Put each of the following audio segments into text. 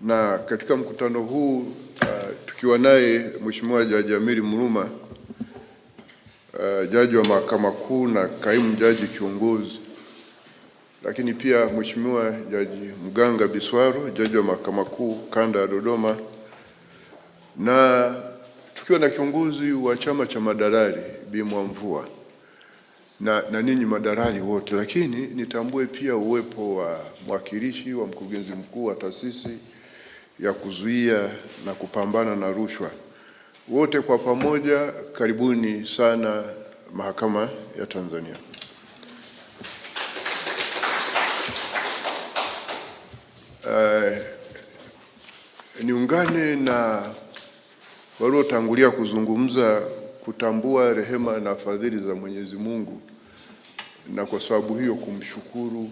Na katika mkutano huu tukiwa naye Mheshimiwa Jaji Amiri Mruma, jaji wa Mahakama Kuu na kaimu jaji kiongozi, lakini pia Mheshimiwa Jaji Mganga Biswaru, jaji wa Mahakama Kuu Kanda ya Dodoma, na tukiwa na kiongozi wa chama cha madalali Bi Mwamvua na ninyi madalali wote, lakini nitambue pia uwepo wa mwakilishi wa mkurugenzi mkuu wa taasisi ya kuzuia na kupambana na rushwa. Wote kwa pamoja, karibuni sana Mahakama ya Tanzania. Niungane na waliotangulia kuzungumza kutambua rehema na fadhili za Mwenyezi Mungu, na kwa sababu hiyo kumshukuru,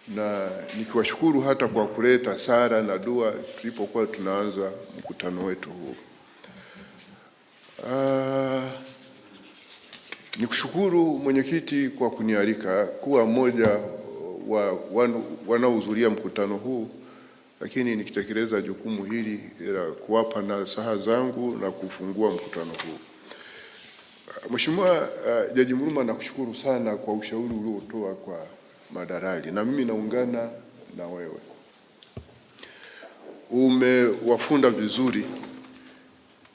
na nikiwashukuru hata kwa kuleta sala na dua tulipokuwa tunaanza mkutano wetu huu. Nikushukuru mwenyekiti kwa kunialika kuwa mmoja wa wanaohudhuria mkutano huu, lakini nikitekeleza jukumu hili la kuwapa nasaha zangu na kufungua mkutano huu. Mheshimiwa Jaji Mruma, nakushukuru sana kwa ushauri uliotoa kwa madalali, na mimi naungana na wewe. Umewafunda vizuri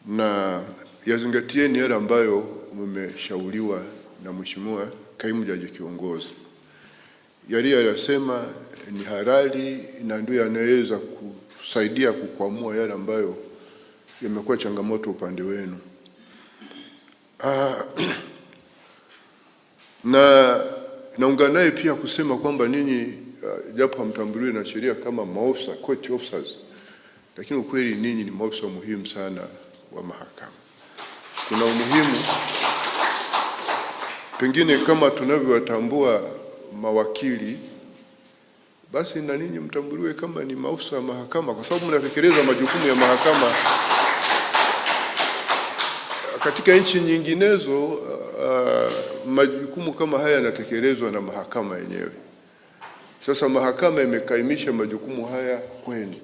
na yazingatieni yale ambayo mmeshauriwa na Mheshimiwa kaimu jaji kiongozi. Yale aliyosema ni halali na ndio yanaweza kusaidia kukwamua yale ambayo yamekuwa changamoto upande wenu. Na naungana naye pia kusema kwamba ninyi japo hamtambuliwi na sheria kama maofisa, court officers, lakini ukweli ninyi ni maofisa muhimu sana wa mahakama. Kuna umuhimu pengine kama tunavyowatambua mawakili, basi na ninyi mtambuliwe kama ni maofisa wa mahakama, kwa sababu mnatekeleza majukumu ya mahakama. Katika nchi nyinginezo majukumu kama haya yanatekelezwa na mahakama yenyewe. Sasa mahakama imekaimisha majukumu haya kwenu,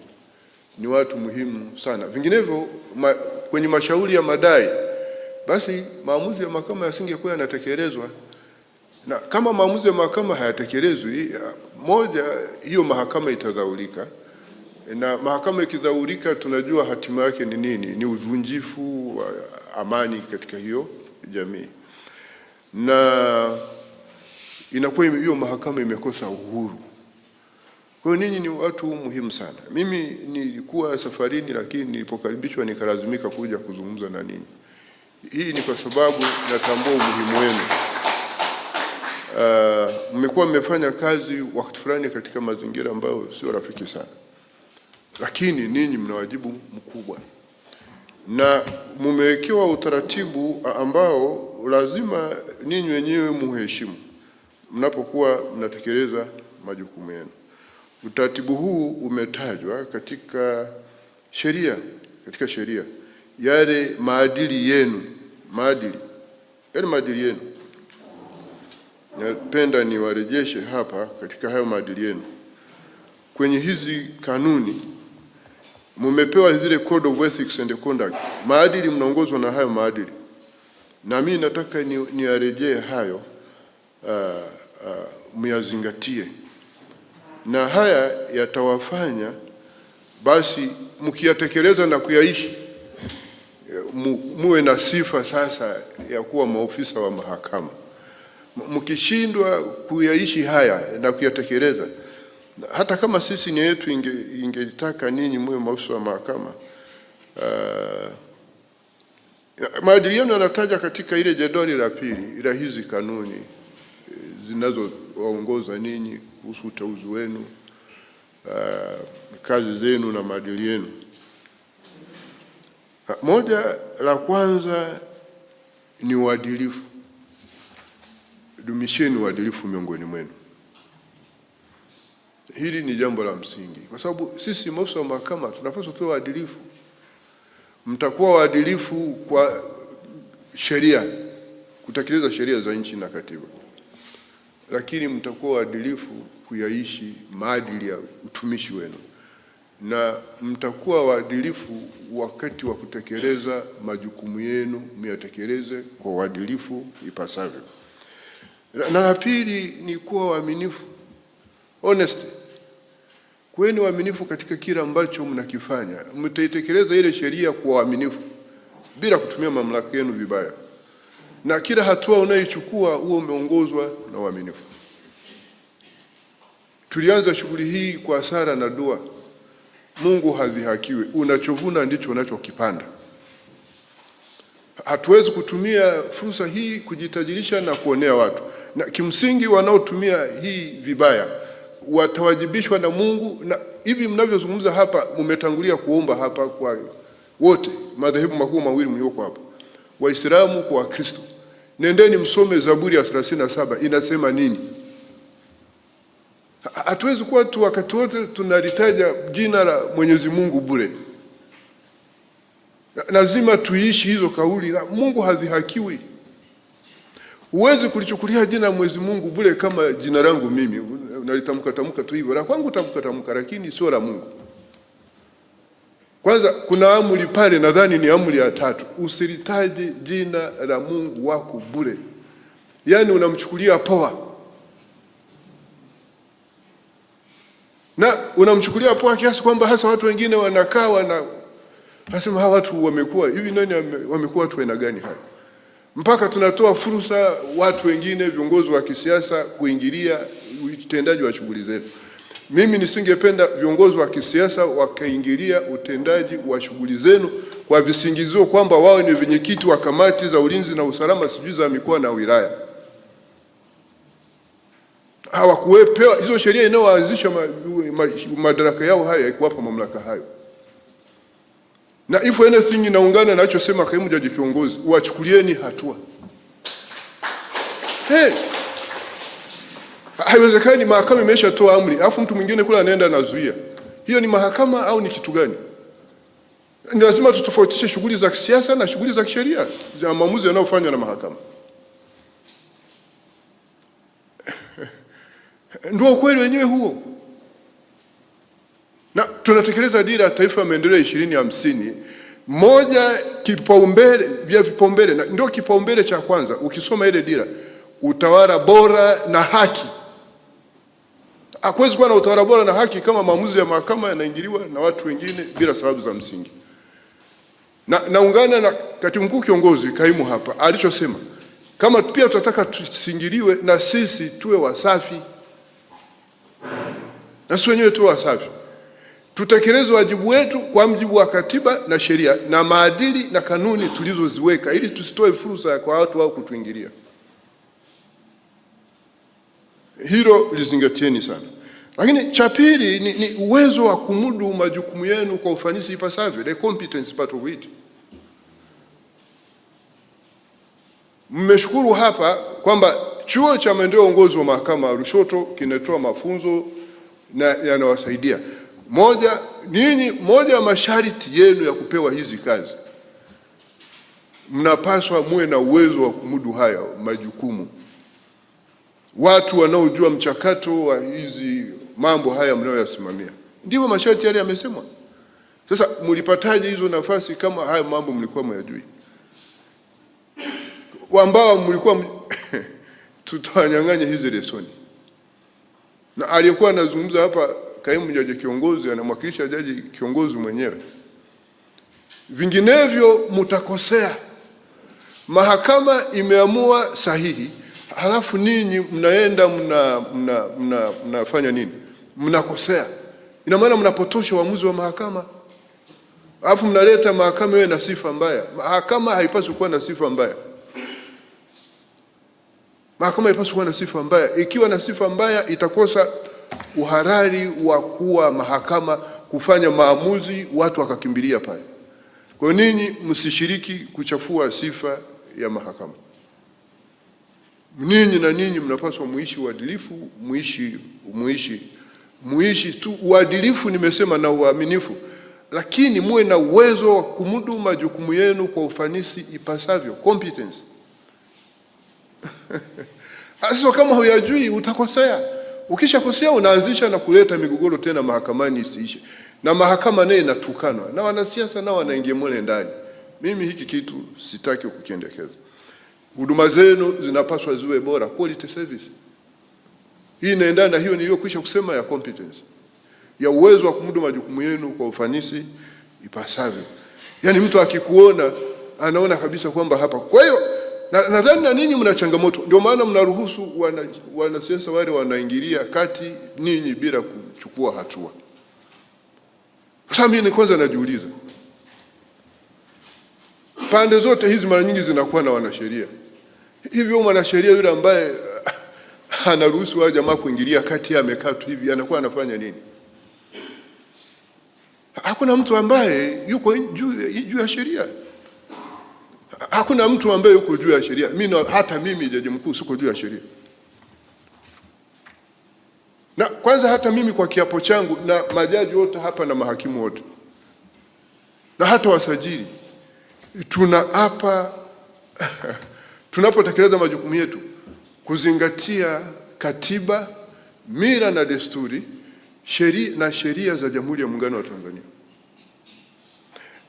ni watu muhimu sana. Vinginevyo kwenye mashauri ya madai, basi maamuzi ya mahakama yasingekuwa yanatekelezwa. Na kama maamuzi ya mahakama hayatekelezwi, moja, hiyo mahakama itadhaulika, na mahakama ikidhaulika tunajua hatima yake ni nini? Ni uvunjifu wa amani katika hiyo jamii, na inakuwa hiyo mahakama imekosa uhuru. Kwa hiyo ninyi ni watu muhimu sana. Mimi nilikuwa safarini, lakini nilipokaribishwa nikalazimika kuja kuzungumza na ninyi. Hii ni kwa sababu natambua umuhimu wenu. Mmekuwa mmefanya kazi wakati fulani katika mazingira ambayo sio rafiki sana, lakini ninyi mna wajibu mkubwa na mumewekewa utaratibu ambao lazima ninyi wenyewe muheshimu mnapokuwa mnatekeleza majukumu yenu. Utaratibu huu umetajwa katika sheria, yale maadili yenu, maadili yenu. Napenda niwarejeshe hapa katika hayo maadili yenu. Kwenye hizi kanuni mumepewa zile code of ethics and conduct. Maadili, mnaongozwa na hayo maadili, na mimi nataka niarejee hayo, myazingatie, na haya yatawafanya basi mkiyatekeleza na kuyaishi muwe na sifa sasa ya kuwa maofisa wa mahakama. Mkishindwa kuyaishi haya na kuyatekeleza, hata kama sisi nia yetu ingetaka ninyi muwe maofisa wa mahakama, maadili yenu yanataja katika ile jedwali la pili ila hizi kanuni zinazowaongoza ninyi kuhusu uteuzi wenu, kazi zenu na maadili yenu. Moja la kwanza ni uadilifu. Dumisheni uadilifu miongoni mwenu. Hili ni jambo la msingi, kwa sababu sisi maofisa wa mahakama tunapaswa tuwe waadilifu. Mtakuwa waadilifu kwa sheria, kutekeleza sheria za nchi na katiba, lakini mtakuwa waadilifu kuyaishi maadili ya utumishi wenu. na mtakuwa waadilifu wakati wa kutekeleza majukumu yenu, myatekeleze kwa uadilifu ipasavyo. Na la pili ni kuwa waaminifu, honesty. Kuweni waaminifu katika kila ambacho mnakifanya. Mtaitekeleza ile sheria kwa uaminifu bila kutumia mamlaka yenu vibaya, na kila hatua unayochukua huo umeongozwa na uaminifu. Tulianza shughuli hii kwa sala na dua. Mungu hadhihakiwi, unachovuna ndicho unachokipanda. Hatuwezi kutumia fursa hii kujitajirisha na kuonea watu, na kimsingi wanaotumia hii vibaya watawajibishwa na Mungu. Na hivi mnavyozungumza hapa, mmetangulia kuomba hapa kwa wote madhehebu makuu mawili mlioko hapa, Waislamu kwa Wakristo. Nendeni msome Zaburi ya 37 inasema nini. Hatuwezi kuwa tu wakati wote tunalitaja jina la Mwenyezi Mungu bure. Lazima tuishi hizo kauli. Mungu hadhihakiwi. Huwezi kulichukulia jina la Mwenyezi Mungu bure kama jina langu mimi. Unalitamka tu hivyo. La kwangu tamka, lakini sio la Mungu. Kwanza kuna amri pale, nadhani ni amri ya 3. Usilitaje jina la Mungu wako bure. Yaani unamchukulia poa. Na unamchukulia poa kiasi kwamba hasa watu wengine wanakaa nasema hawa watu wamekuwa hivi, nani wamekuwa watu aina gani haya? Mpaka tunatoa fursa watu wengine, viongozi wa kisiasa, kuingilia utendaji wa shughuli zetu. Mimi nisingependa viongozi wa kisiasa wakaingilia utendaji wa shughuli zenu kwa visingizio kwamba wao ni wenyekiti wa kamati za ulinzi na usalama sijui za mikoa na wilaya. Hawakupewa hizo sheria inayoanzisha madaraka yao haya, ikuwapa mamlaka hayo. Na if anything inaungana na anachosema kaimu jaji kiongozi, wachukulieni hatua. Haiwezekani mahakama imeshatoa amri alafu mtu mwingine kula anaenda anazuia. Hiyo ni mahakama au ni kitu gani? Ni lazima tutofautishe shughuli za kisiasa na shughuli za kisheria za maamuzi yanayofanywa na mahakama. Ndio kweli wenyewe huo. Na tunatekeleza dira ya taifa ya maendeleo 2050. Moja kipaumbele vya vipaumbele, na ndio kipaumbele cha kwanza ukisoma ile dira, utawala bora na haki. Hakuwezi kuwa na utawala bora na haki kama maamuzi ya mahakama yanaingiliwa na watu wengine bila sababu za msingi. Na naungana na katibu mkuu kiongozi kaimu hapa alichosema, kama pia tunataka tusingiliwe na sisi tuwe wasafi. Na sisi wenyewe tuwe wasafi. Tutekeleze wajibu wetu kwa mujibu wa katiba na sheria na maadili na kanuni tulizoziweka, ili tusitoe fursa kwa watu wao kutuingilia. Hilo lizingatieni sana. Lakini cha pili ni uwezo wa kumudu majukumu yenu kwa ufanisi ipasavyo, the competence part of it. Mmeshukuru hapa kwamba chuo cha maendeleo uongozi wa mahakama Lushoto kinatoa mafunzo na yanawasaidia. Moja ya masharti yenu ya kupewa hizi kazi, mnapaswa muwe na uwezo wa kumudu haya majukumu. Watu wanaojua mchakato wa hizi mambo haya mnayoyasimamia. Ndivyo masharti yale yamesemwa. Sasa mlipataje hizo nafasi kama haya mambo mlikuwa mnayajui? Ambao mlikuwa tutawanyang'anya hizi lesoni. Na aliyekuwa anazungumza hapa kaimu jaji kiongozi anamwakilisha jaji kiongozi mwenyewe. Vinginevyo mtakosea. Mahakama imeamua sahihi, halafu ninyi mnaenda mnafanya nini? Mnakosea. Ina maana mnapotosha uamuzi wa mahakama. Halafu mnaleta mahakama iwe na sifa mbaya. Mahakama haipaswi kuwa na sifa mbaya. Mahakama haipaswi kuwa na sifa mbaya. Ikiwa na sifa mbaya itakosa uhalali wa kuwa mahakama, kufanya maamuzi watu wakakimbilia pale. Kwa ninyi msishiriki kuchafua sifa ya mahakama. Ninyi mnapaswa muishi uadilifu, muishi tu uadilifu, nimesema, na uaminifu, lakini muwe na uwezo wa kumudu majukumu yenu kwa ufanisi ipasavyo, competence. Sasa kama huyajui utakosea. Ukishakosea unaanzisha na kuleta migogoro tena mahakamani isiishe. na mahakama naye inatukanwa na wanasiasa nao wanaingia mule ndani. Mimi hiki kitu sitaki kukiendekeza. Huduma zenu zinapaswa ziwe bora, quality service. Hii inaendana na hiyo niliyokwisha kusema ya competence, ya uwezo wa kumudu majukumu yenu kwa ufanisi ipasavyo. Yani mtu akikuona anaona kabisa kwamba hapa. Kwa hiyo nadhani na ninyi mna changamoto, ndio maana mnaruhusu wanasiasa wale wanaingilia kati ninyi bila kuchukua hatua. Sasa mimi kwanza najiuliza, pande zote hizi mara nyingi zinakuwa na wanasheria. Hivyo mwanasheria yule ambaye anaruhusu wale jamaa kuingilia kati amekaa tu hivi anakuwa anafanya nini? Hakuna mtu ambaye yuko juu ya sheria. Hakuna mtu ambaye yuko juu ya sheria. Hata mimi jaji mkuu siko juu ya sheria. Na kwanza hata mimi kwa kiapo changu na majaji wote hapa na mahakimu wote na hata wasajili tunaapa tunapotekeleza majukumu yetu kuzingatia katiba, mila na desturi, sheria za Jamhuri ya Muungano wa Tanzania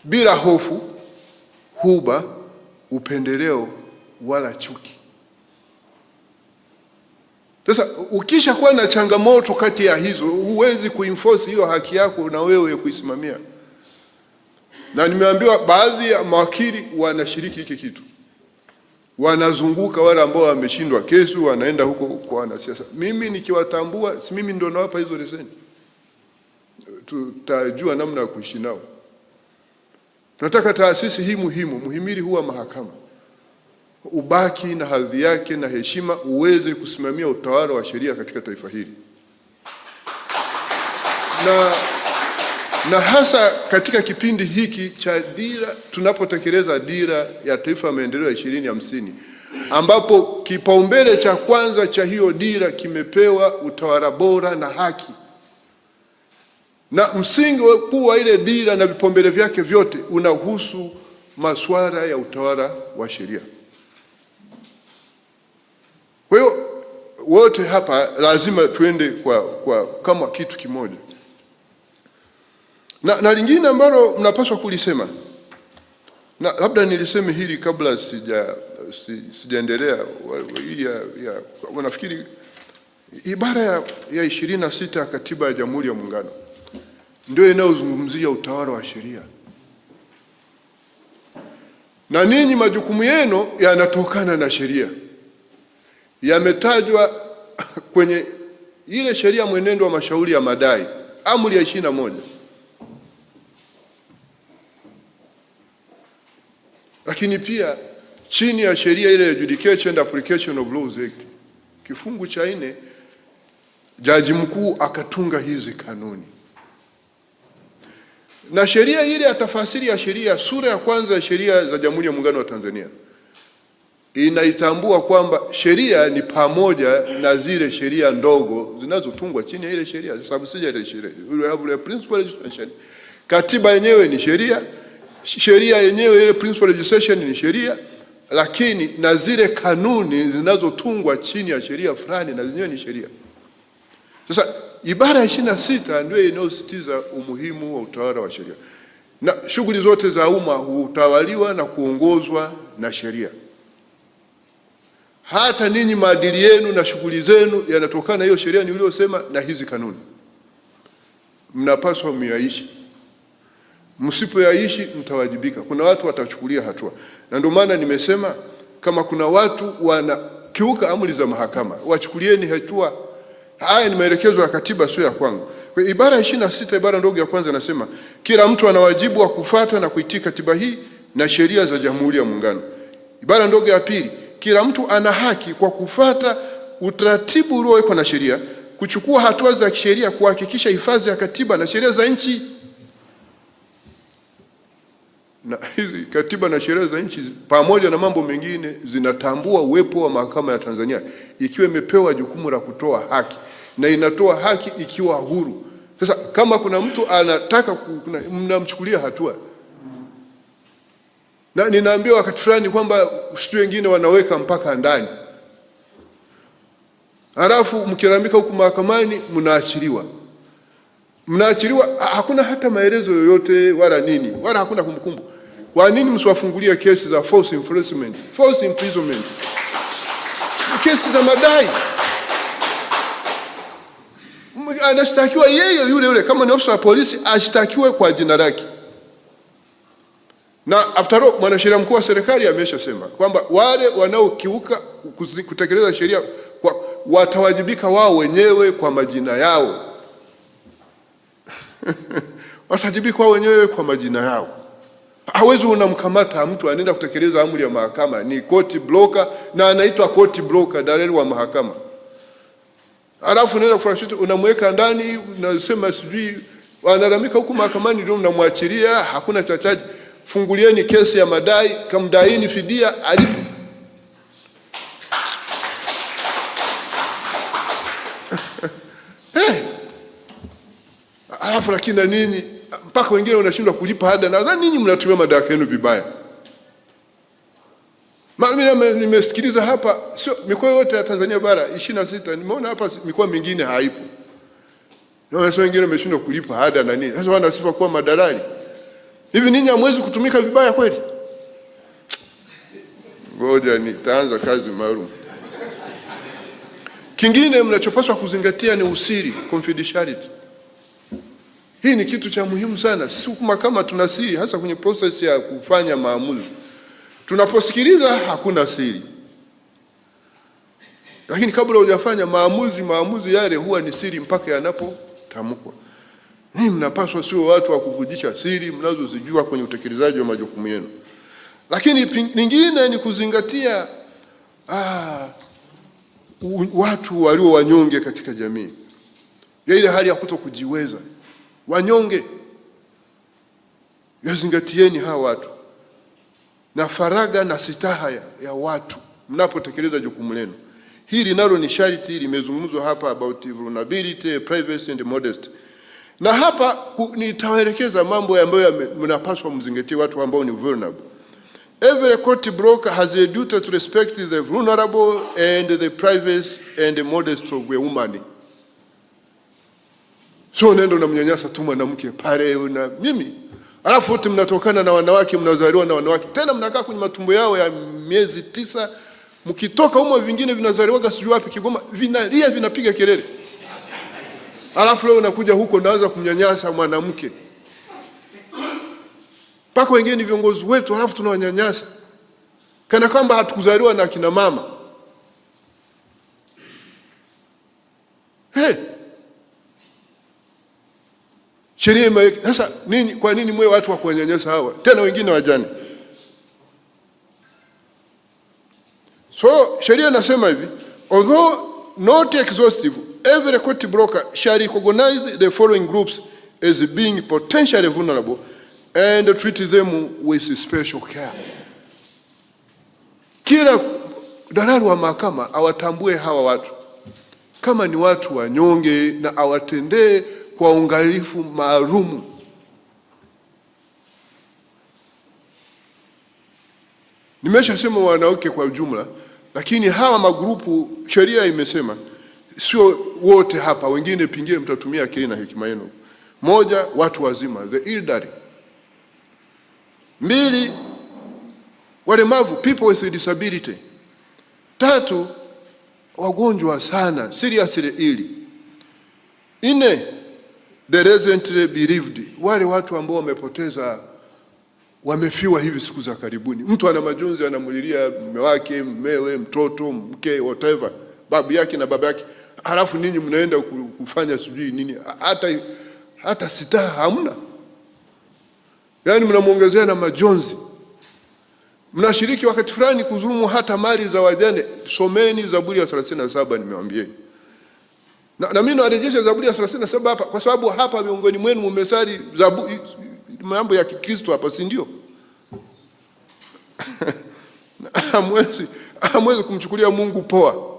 bila hofu, huba, upendeleo wala chuki. Sasa ukisha kuwa na changamoto kati ya hizo, huwezi kuenforce hiyo haki yako na wewe kuisimamia. Na nimeambiwa baadhi ya mawakili wanashiriki hiki kitu, wanazunguka wale ambao wameshindwa kesi, wanaenda huko kwa wanasiasa. Mimi nikiwatambua, si mimi ndio nawapa hizo leseni. Tutajua namna ya kuishi nao. Tunataka taasisi hii muhimu, muhimili huwa mahakama, ubaki na hadhi yake na heshima, uweze kusimamia utawala wa sheria katika taifa hili. Na hasa katika kipindi hiki cha dira, tunapotekeleza dira ya taifa ya maendeleo ya 2050, ambapo kipaumbele cha kwanza cha hiyo dira kimepewa utawala bora na haki. Na msingi kuu wa ile dira na vipaumbele vyake vyote unahusu masuala ya utawala wa sheria. Kwa hiyo wote hapa lazima tuende kama kitu kimoja. Na lingine ambalo mnapaswa kulisema, na labda niliseme hili kabla sijaendelea, wanafikiri ibara ya 26 ya Katiba ya Jamhuri ya Muungano ndio inayozungumzia utawala wa sheria. Na ninyi majukumu yenu yanatokana na sheria. Yametajwa kwenye ile sheria mwenendo wa mashauri ya madai, amri ya 21. Lakini pia chini ya sheria ile ya Adjudication and Application of Laws Act, kifungu cha 4, jaji mkuu akatunga hizi kanuni. Na sheria ile ya tafasiri ya sheria, sura ya kwanza ya sheria za Jamhuri ya Muungano wa Tanzania, inaitambua kwamba sheria ni pamoja na zile sheria ndogo zinazotungwa chini ya ile sheria, subsidiary sheria, principal legislation. Katiba yenyewe ni sheria, sheria yenyewe ile principal legislation ni sheria, lakini na zile kanuni zinazotungwa chini ya sheria fulani na zenyewe ni sheria. Sasa ibara ya 26 ndio inayosisitiza umuhimu wa utawala wa sheria. Na shughuli zote za umma hutawaliwa na kuongozwa na sheria. Hata ninyi maadili yenu na shughuli zenu yanatokana na hiyo sheria niliyosema na hizi kanuni. Mnapaswa miyaishi. Msipoyaishi mtawajibika. Kuna watu watachukulia hatua. Na ndio maana nimesema kama kuna watu wanakiuka amri za mahakama, wachukulieni hatua. Haya ni maelekezo ya katiba, sio ya kwangu. Kwa ibara ya 26 ibara ndogo ya kwanza nasema kila mtu ana wajibu wa kufuata na kuitii katiba hii na sheria za Jamhuri ya Muungano. Ibara ndogo ya pili, kila mtu ana haki kwa kufuata utaratibu uliowekwa na sheria, kuchukua hatua za kisheria kuhakikisha hifadhi ya katiba na sheria za nchi. Na hizi katiba na sheria za nchi pamoja na mambo mengine zinatambua uwepo wa mahakama ya Tanzania ikiwa imepewa jukumu la kutoa haki, na inatoa haki ikiwa huru. Sasa kama kuna mtu anataka mnamchukulia hatua. Na ninaambiwa wakati fulani kwamba watu wengine wanaweka mpaka ndani, halafu mkilalamika huku mahakamani mnaachiliwa. mnaachiliwa, hakuna hata maelezo yoyote wala nini, wala hakuna kumbukumbu. Kwa nini msiwafungulie kesi za false imprisonment, false imprisonment, kesi za madai? Anashtakiwa yeye yule, kama ni ofisa wa polisi ashtakiwe kwa jina lake. Na after all, mwanasheria mkuu wa serikali ameshasema kwamba wale wanaokiuka kutekeleza sheria watawajibika wao wenyewe kwa majina yao. Watawajibika wao wenyewe kwa majina yao. Hawezi unamkamata mtu anaenda kutekeleza amri ya mahakama, ni court blocker na anaitwa court blocker dalili wa mahakama. Alafu unaenda kufanya unamweka ndani, unasema sijui wanalalamika huku mahakamani, ndio mnamwachilia, hakuna chachaji. Fungulieni kesi ya madai, kamdaini fidia alipo. Alafu lakini na nini mpaka wengine wanashindwa kulipa ada? Nadhani ninyi mnatumia madaraka yenu vibaya. Mimi nimesikiliza hapa, sio mikoa yote ya Tanzania bara 26, nimeona hapa mikoa mingine haipo. Na wengine wameshindwa kulipa ada na nini. Sasa wanasifa kuwa madalali. Hivi ninyi hamwezi kutumika vibaya kweli? Ngoja nitaanza kazi maalum. Kingine mnachopaswa kuzingatia ni usiri, confidentiality. Hii ni kitu cha muhimu sana. Sisi kama tuna siri, hasa kwenye process ya kufanya maamuzi. Tunaposikiliza hakuna siri. Lakini kabla hujafanya maamuzi yale huwa ni siri mpaka yanapotamkwa. Ninyi mnapaswa sio watu wa kuvujisha siri mnazozijua kwenye utekelezaji wa majukumu yenu. Lakini lingine ni kuzingatia watu walio wanyonge katika jamii. Ile hali ya kutokujiweza. Wanyonge. Yazingatieni hawa watu. Na faraga na sitaha ya watu mnapotekeleza jukumu lenu. Hili nalo ni sharti, limezungumzwa hapa about vulnerability, privacy and modesty. Na hapa nitawaelekeza mambo ambayo mnapaswa mzingatie watu ambao ni vulnerable. Every court broker has a duty to respect the vulnerable and the privacy and the modesty of a woman. So nendo na mnyanyasa tu mwanamke pale na mimi. Alafu wote mnatokana na wanawake, mnazaliwa na wanawake. Tena mnakaa kwenye matumbo yao ya miezi 9. Mkitoka humo vingine vinazaliwa sijui wapi Kigoma, vinalia vinapiga kelele. Alafu leo unakuja huko naanza kumnyanyasa mwanamke. Paka wengine ni viongozi wetu, alafu tunawanyanyasa. Kana kwamba hatukuzaliwa na kina mama. Sheria sasa nini, kwa nini mwe watu wa kuwanyanyasa hawa? Tena wengine wajane. So sheria nasema hivi, although not exhaustive, every court broker shall recognize the following groups as being potentially vulnerable and treat them with special care. Kila dalali wa mahakama awatambue hawa watu kama ni watu wanyonge na awatendee kwa uangalifu maalum. Nimeshasema wanawake kwa ujumla, lakini hawa magrupu sheria imesema sio wote hapa, wengine pingine mtatumia akili na hekima yenu. Moja, watu wazima, the elderly. 2, walemavu, people with disability. 3, wagonjwa sana, seriously ill. 4, the recently bereaved, wale watu ambao wamepoteza, wamefiwa hivi siku za karibuni. Mtu ana majonzi, anamulilia mume wake, mmewe, mtoto, mke, whatever, babu yake na baba yake. Halafu ninyi mnaenda kufanya sijui nini, hata sitaha hamna. Yaani mnamuongezea na majonzi. Mnashiriki wakati fulani kudhulumu hata mali za wajane. Someni Zaburi ya 37 nimewaambieni. Na mimi narejesha Zaburi ya 37 hapa kwa sababu hapa miongoni mwenu mmesali Zaburi mambo ya Kikristo hapa, si ndio? Hamwezi kumchukulia Mungu poa.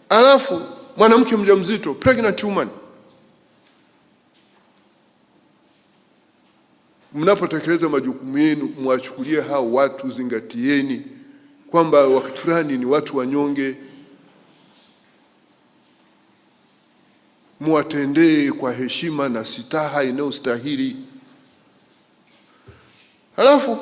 Alafu mwanamke mjamzito, pregnant woman, mnapotekeleza majukumu yenu mwachukulie hao watu, zingatieni kwamba wakati fulani ni watu wanyonge. muwatendee kwa heshima na sitaha inayostahili. Halafu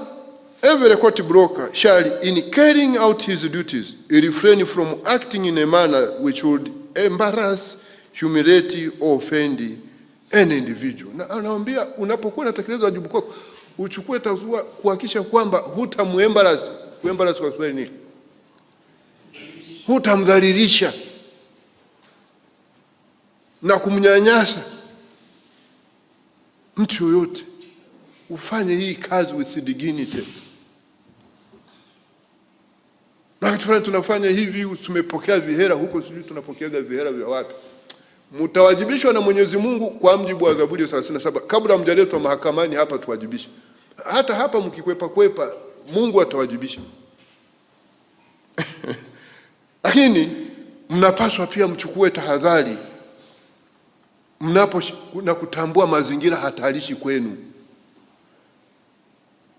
every court broker shall, in carrying out his duties, refrain from acting in a manner which would embarrass, humiliate or offend any individual. Na anawaambia unapokuwa unatekeleza wajibu wako, uchukue tahadhari kuhakikisha kwamba hutamuembarrass. Kuembarrass kwa Kiswahili ni hutamdhalilisha na kumnyanyasa mtu yoyote. Ufanye hii kazi with dignity. Na kitu tunafanya hivi, tumepokea vihera huko, sijui tunapokeaga vihera vya wapi. Mtawajibishwa na Mwenyezi Mungu kwa mjibu wa Zaburi 37. Kabla mjaletwa mahakamani hapa tuwajibishe. Hata hapa mkikwepa kwepa Mungu atawajibisha. Lakini mnapaswa pia mchukue tahadhari mnapo na kutambua mazingira hatarishi kwenu.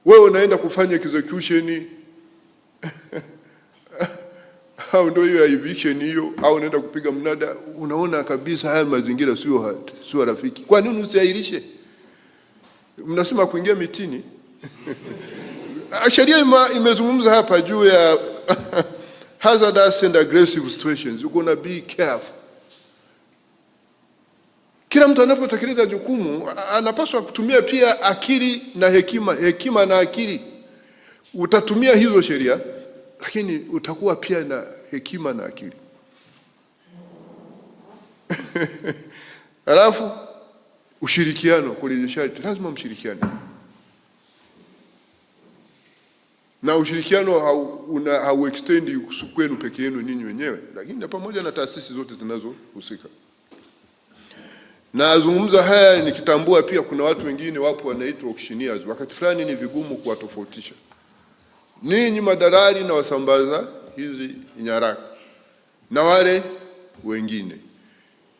Wewe unaenda kufanya execution au ndio hiyo eviction hiyo, au unaenda kupiga mnada, unaona kabisa haya mazingira sio rafiki. Kwa nini usiahirishe? Mnasema kuingia mitini. Sheria imezungumza hapa juu ya hazardous and aggressive situations. You're gonna be careful. Kila mtu anapotekeleza jukumu anapaswa kutumia pia akili na hekima na akili. Utatumia hizo sheria, lakini utakuwa pia na hekima na akili. Halafu ushirikiano, kurejesha, lazima mshirikiane. Na ushirikiano hau extend kwenu peke yenu ninyi wenyewe, lakini pamoja na taasisi zote zinazohusika. Na azungumza haya nikitambua pia kuna watu wengine wapo wanaitwa auctioneers. Wakati fulani ni vigumu kuwatofautisha. Ninyi madalali na wasambaza hizi nyaraka na wale wengine.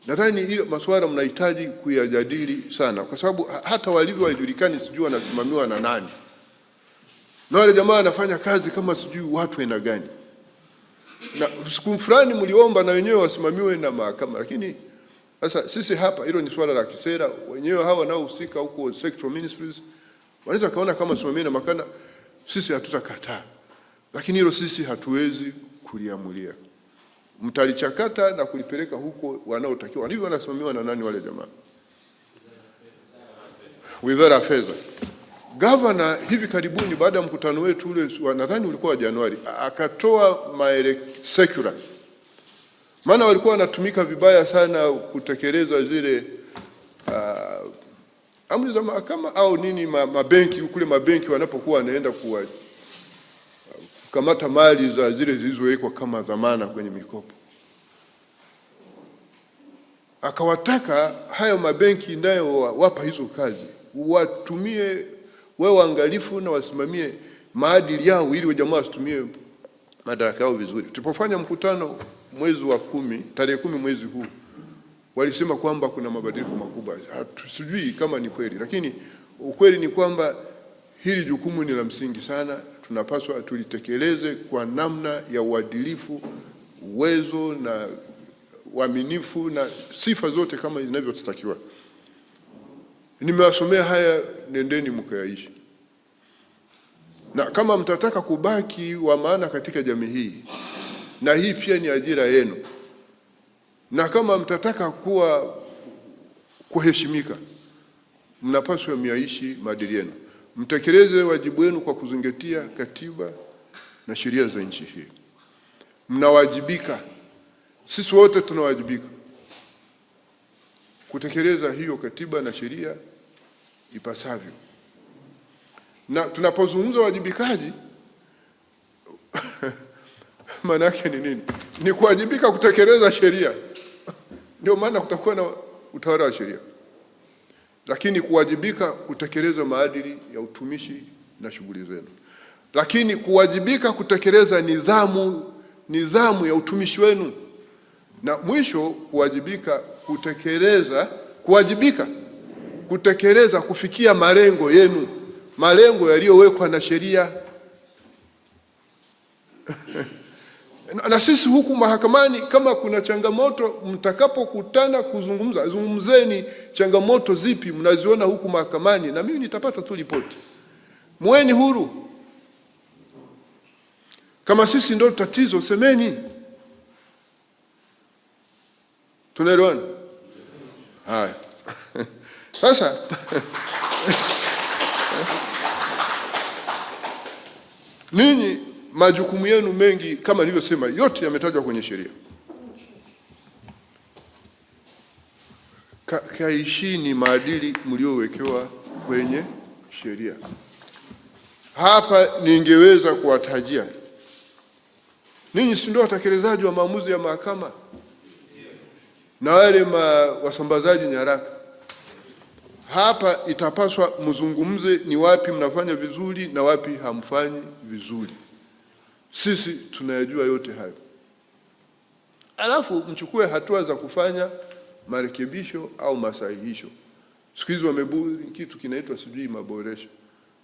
Nadhani hiyo masuala mnahitaji kuyajadili sana, kwa sababu hata walivyo hajulikani, sijui wanasimamiwa na nani. Na wale jamaa wanafanya kazi kama sijui watu aina gani. Na siku fulani mliomba na wenyewe wasimamiwe na mahakama, lakini sasa sisi hapa hilo ni swala la kisera. Wenyewe hawa wanaohusika huko sectoral ministries wanaweza kaona kama simamiwe na mahakama, sisi hatutakataa. Lakini hilo sisi hatuwezi kuliamulia. Mtalichakata na kulipeleka huko wanaotakiwa. Walivyo wanasimamiwa na nani wale jamaa? Wizara ya Fedha. Governor hivi karibuni baada ya mkutano wetu ule, nadhani ulikuwa wa Januari, akatoa circular. Maana walikuwa wanatumika vibaya sana kutekeleza zile amri za mahakama au nini, mabenki kule, mabenki wanapokuwa wanaenda kukamata mali za zile zilizowekwa kama dhamana kwenye mikopo. Akawataka hayo mabenki nayo wapa hizo kazi watumie, wewe waangalifu na wasimamie maadili yao, ili jamaa wasitumie madaraka yao vizuri. Tulipofanya mkutano mwezi wa 10, tarehe 10 mwezi huu, walisema kwamba kuna mabadiliko makubwa. Sijui kama ni kweli, lakini ukweli ni kwamba hili jukumu ni la msingi sana. Tunapaswa tulitekeleze kwa namna ya uadilifu, uwezo na uaminifu na sifa zote kama inavyotakiwa. Nimewasomea haya, nendeni mkayaishi. Na kama mtataka kubaki wa maana katika jamii hii, na hii pia ni ajira yenu, na kama mtataka kuheshimika, mnapaswa myaishi maadili yenu. Mtekeleze wajibu wenu kwa kuzingatia katiba na sheria za nchi hii. Mnawajibika. Sisi wote tunawajibika kutekeleza hiyo katiba na sheria ipasavyo. Na tunapozungumza wajibikaji maana yake ni nini? Ni kuwajibika kutekeleza sheria. Ndio maana kutakuwa na utawala wa sheria. Lakini kuwajibika kutekeleza maadili ya utumishi na shughuli zenu. Lakini kuwajibika kutekeleza nidhamu ya utumishi wenu. Na mwisho kuwajibika kutekeleza kufikia malengo yenu, malengo yaliyowekwa na sheria. Na sisi huku mahakamani, kama kuna changamoto, mtakapokutana kuzungumza, zungumzeni changamoto zipi mnaziona huku mahakamani, na mimi nitapata tu ripoti. Mweni huru. Kama sisi ndio tatizo, semeni. Tunaelewana? Haya. Sasa ninyi majukumu yenu mengi kama nilivyosema, yote yametajwa kwenye sheria. Kaishini maadili mliowekewa kwenye sheria. Hapa ningeweza kuwatajia. Ninyi si ndio watekelezaji wa maamuzi ya mahakama na wale wasambazaji nyaraka. Hapa itapaswa mzungumze ni wapi mnafanya vizuri na wapi hamfanyi vizuri. Sisi tunayajua yote hayo. Alafu mchukue hatua za kufanya marekebisho au masahihisho. Siku hizi wamebuni kitu kinaitwa sijui maboresho.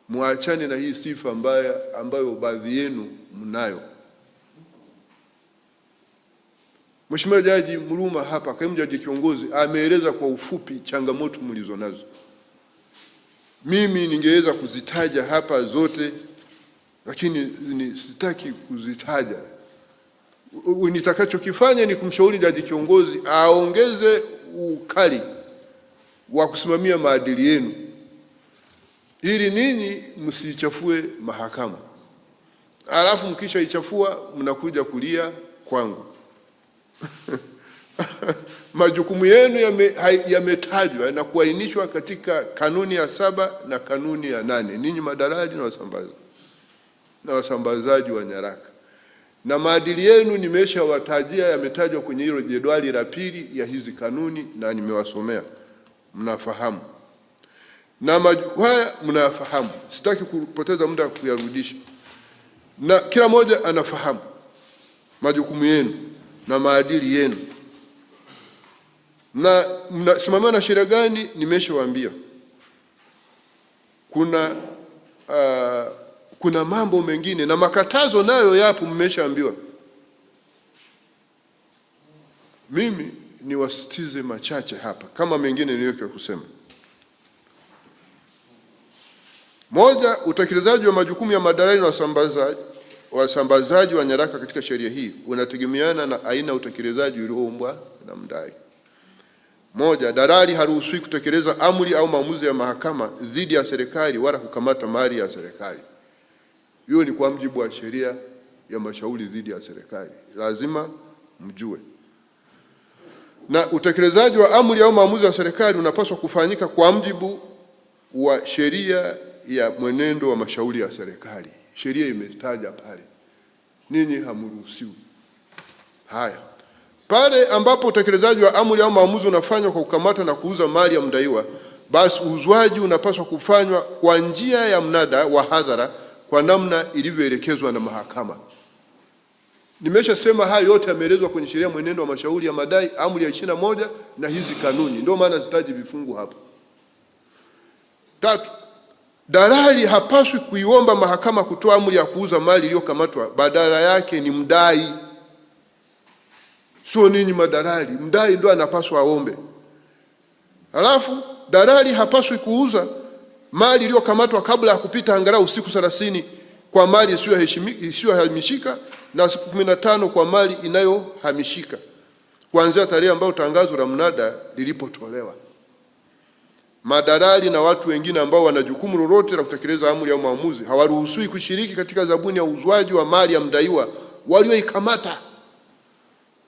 Muachane na hii sifa ambayo baadhi yenu mnayo. Mheshimiwa Jaji Mruma hapa, kaimu jaji kiongozi, ameeleza kwa ufupi changamoto mlizonazo. Mimi ningeweza kuzitaja hapa zote, lakini sitaki kuzitaja. Nitakachokifanya ni kumshauri jaji kiongozi aongeze ukali wa kusimamia maadili yenu, ili ninyi msichafue mahakama. Alafu mkisha ichafua mnakuja kulia kwangu. Majukumu yenu yametajwa na kuainishwa katika kanuni ya 7 na kanuni ya 8. Ninyi madalali na wasambazaji wa nyaraka. Na maadili yenu nimeshawatajia, yametajwa kwenye hilo jedwali la 2 ya hizi kanuni na nimewasomea. Mnafahamu. Na majukumu haya mnafahamu. Sitaki kupoteza muda kuyarudisha. Na kila mmoja anafahamu majukumu yenu na maadili yenu. Na mnasimamiwa na sheria gani nimeshawaambia. Kuna mambo mengine na makatazo nayo yapo, mmeshaambiwa. Mimi niwasitize machache hapa kama mengine niliyokuwa kusema. Moja, utekelezaji wa majukumu ya madalali na wasambazaji wa nyaraka katika sheria hii unategemeana na aina ya utekelezaji ulioombwa na mdai. Moja, dalali haruhusiwi kutekeleza amri au maamuzi ya mahakama dhidi ya serikali wala kukamata mali ya serikali. Hiyo ni kwa mujibu wa sheria ya mashauri dhidi ya serikali. Lazima mjue. Na utekelezaji wa amri au maamuzi ya serikali unapaswa kufanyika kwa mujibu wa sheria ya mwenendo wa mashauri ya serikali. Sheria imetaja pale. Ninyi hamruhusiwi. Haya. Pale ambapo utekelezaji wa amri au maamuzi unafanywa kwa kukamata na kuuza mali ya mdaiwa, basi uuzwaji unapaswa kufanywa kwa njia ya mnada wa hadhara kwa namna ilivyoelekezwa na mahakama. Nimeshasema haya yote yameelezwa kwenye sheria mwenendo wa mashauri ya madai, amri ya 21 na hizi kanuni. Ndio maana zitaji vifungu hapa. 3, dalali hapaswi kuiomba mahakama kutoa amri ya kuuza mali iliyokamatwa, badala yake ni mdai. Sio ninyi madalali, mdai ndio anapaswa aombe. Alafu dalali hapaswi kuuza mali iliyokamatwa kabla ya kupita angalau siku 30 kwa mali isiyohamishika na siku 15 kwa mali inayohamishika, kuanzia tarehe ambayo tangazo la mnada lilipotolewa. Madalali na watu wengine ambao wana jukumu lolote la kutekeleza amri au maamuzi hawaruhusiwi kushiriki katika zabuni ya uzwaji wa mali ya mdaiwa walioikamata.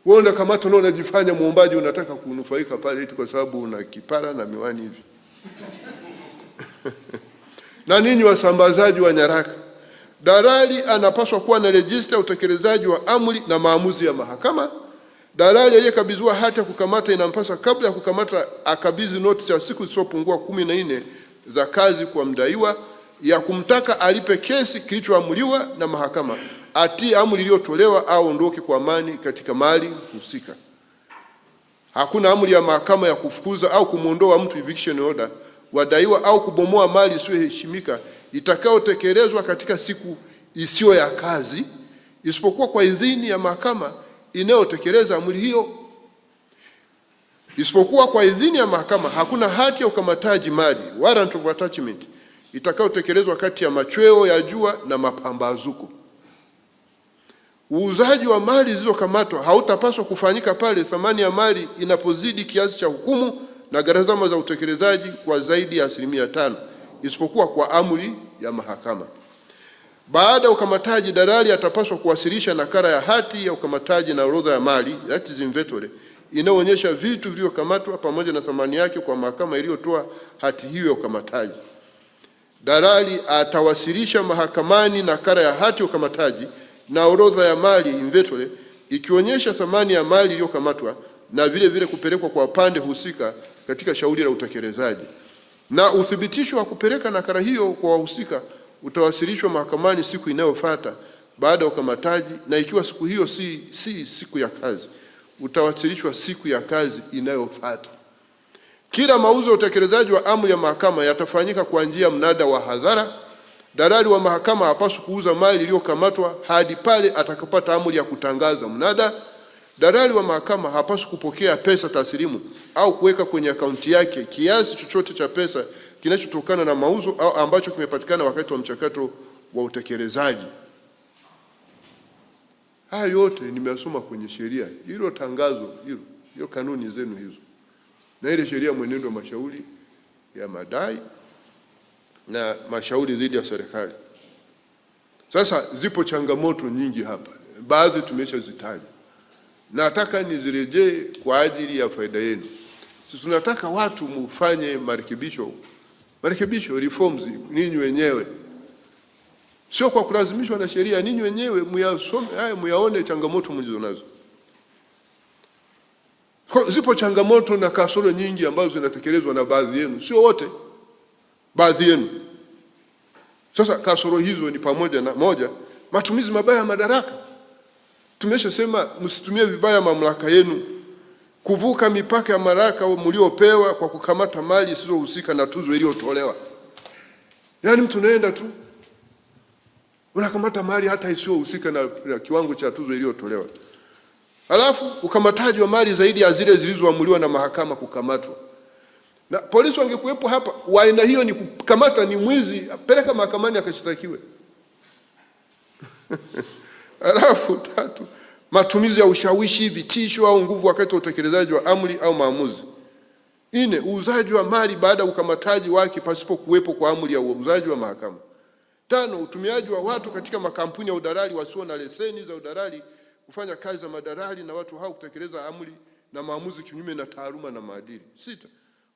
Wewe unakamata na unajifanya muombaji, unataka kunufaika pale eti kwa sababu una kipara na miwani hivi. Na ninyi wasambazaji wa nyaraka, dalali anapaswa kuwa na rejista ya utekelezaji wa amri na maamuzi ya mahakama. Dalali aliyekabidhiwa hati ya kukamata inampasa kabla ya kukamata akabidhi notice ya siku zisizopungua 14 za kazi kwa mdaiwa ya kumtaka alipe kesi kilichoamuliwa na mahakama, atii amri iliyotolewa au ondoke kwa amani katika mali husika. Hakuna amri ya mahakama ya kufukuza au kumuondoa mtu eviction order, wadaiwa au kubomoa mali isiyoheshimika itakayotekelezwa katika siku isiyo ya kazi isipokuwa kwa idhini ya mahakama inayotekeleza amri hiyo. Isipokuwa kwa idhini ya mahakama, hakuna hati ya ukamataji mali, warrant of attachment, itakayotekelezwa kati ya machweo ya jua na mapambazuko. Uuzaji wa mali zilizokamatwa hautapaswa kufanyika pale thamani ya mali inapozidi kiasi cha hukumu na gharama za utekelezaji kwa zaidi ya 5%, isipokuwa kwa amri ya mahakama. Baada ya ukamataji, dalali atapaswa kuwasilisha nakala ya hati ya ukamataji na orodha ya mali, that is inventory, inayoonyesha vitu vilivyokamatwa pamoja na thamani yake kwa mahakama iliyotoa hati hiyo ya ukamataji. Dalali atawasilisha mahakamani nakala ya hati ya ukamataji na orodha ya mali inventory, ikionyesha thamani ya mali iliyokamatwa na vile vile kupelekwa kwa pande husika katika shauri la utekelezaji. Na uthibitisho wa kupeleka nakala hiyo kwa wahusika utawasilishwa mahakamani siku inayofuata baada ya ukamataji, na ikiwa siku hiyo si siku ya kazi, utawasilishwa siku ya kazi inayofuata. Kila mauzo ya utekelezaji wa amri ya mahakama yatafanyika kwa njia mnada wa hadhara. Dalali wa mahakama hapaswi kuuza mali iliyokamatwa hadi pale atakapata amri ya kutangaza mnada. Dalali wa mahakama hapaswi kupokea pesa taslimu au kuweka kwenye akaunti yake kiasi chochote cha pesa kinachotokana na mauzo au ambacho kimepatikana wakati wa mchakato wa utekelezaji. Haya yote nimesoma kwenye sheria, hilo tangazo hilo kanuni zenu hizo, na ile sheria mwenendo wa mashauri ya madai na mashauri dhidi ya serikali. Sasa zipo changamoto nyingi hapa, baadhi tumeshazitaja, nataka nizirejee kwa ajili ya faida yenu. Sisi tunataka watu mufanye marekebisho, reforms ninyi wenyewe, sio kwa kulazimishwa na sheria. Ninyi wenyewe muyasome haya, muyaone changamoto mlizonazo. Zipo changamoto na kasoro nyingi ambazo zinatekelezwa na baadhi yenu, sio wote, baadhi yenu. Sasa kasoro hizo ni pamoja na: moja, matumizi mabaya ya madaraka. Tumeshasema msitumie vibaya mamlaka yenu, kuvuka mipaka ya madaraka mliopewa kwa kukamata mali zisizohusika na tuzo iliyotolewa. Yaani mtu naenda tu unakamata mali hata isiyohusika na kiwango cha tuzo iliyotolewa. Halafu ukamataji wa mali zaidi ya zile zilizoamuliwa na mahakama kukamatwa. Na polisi wangekuwepo hapa, wa aina hiyo ni kukamata ni mwizi, peleka mahakamani akashtakiwe. Halafu tatu, matumizi ya ushawishi, vitisho au nguvu wakati wa utekelezaji wa amri au maamuzi. Nne, uuzaji wa mali baada ya ukamataji wake pasipo kuwepo kwa amri ya uuzaji wa mahakama. Tano, utumiaji wa watu katika makampuni ya udalali wasio na leseni za udalali kufanya kazi za madalali na watu hao kutekeleza amri na maamuzi kinyume na taaluma na maadili. Sita,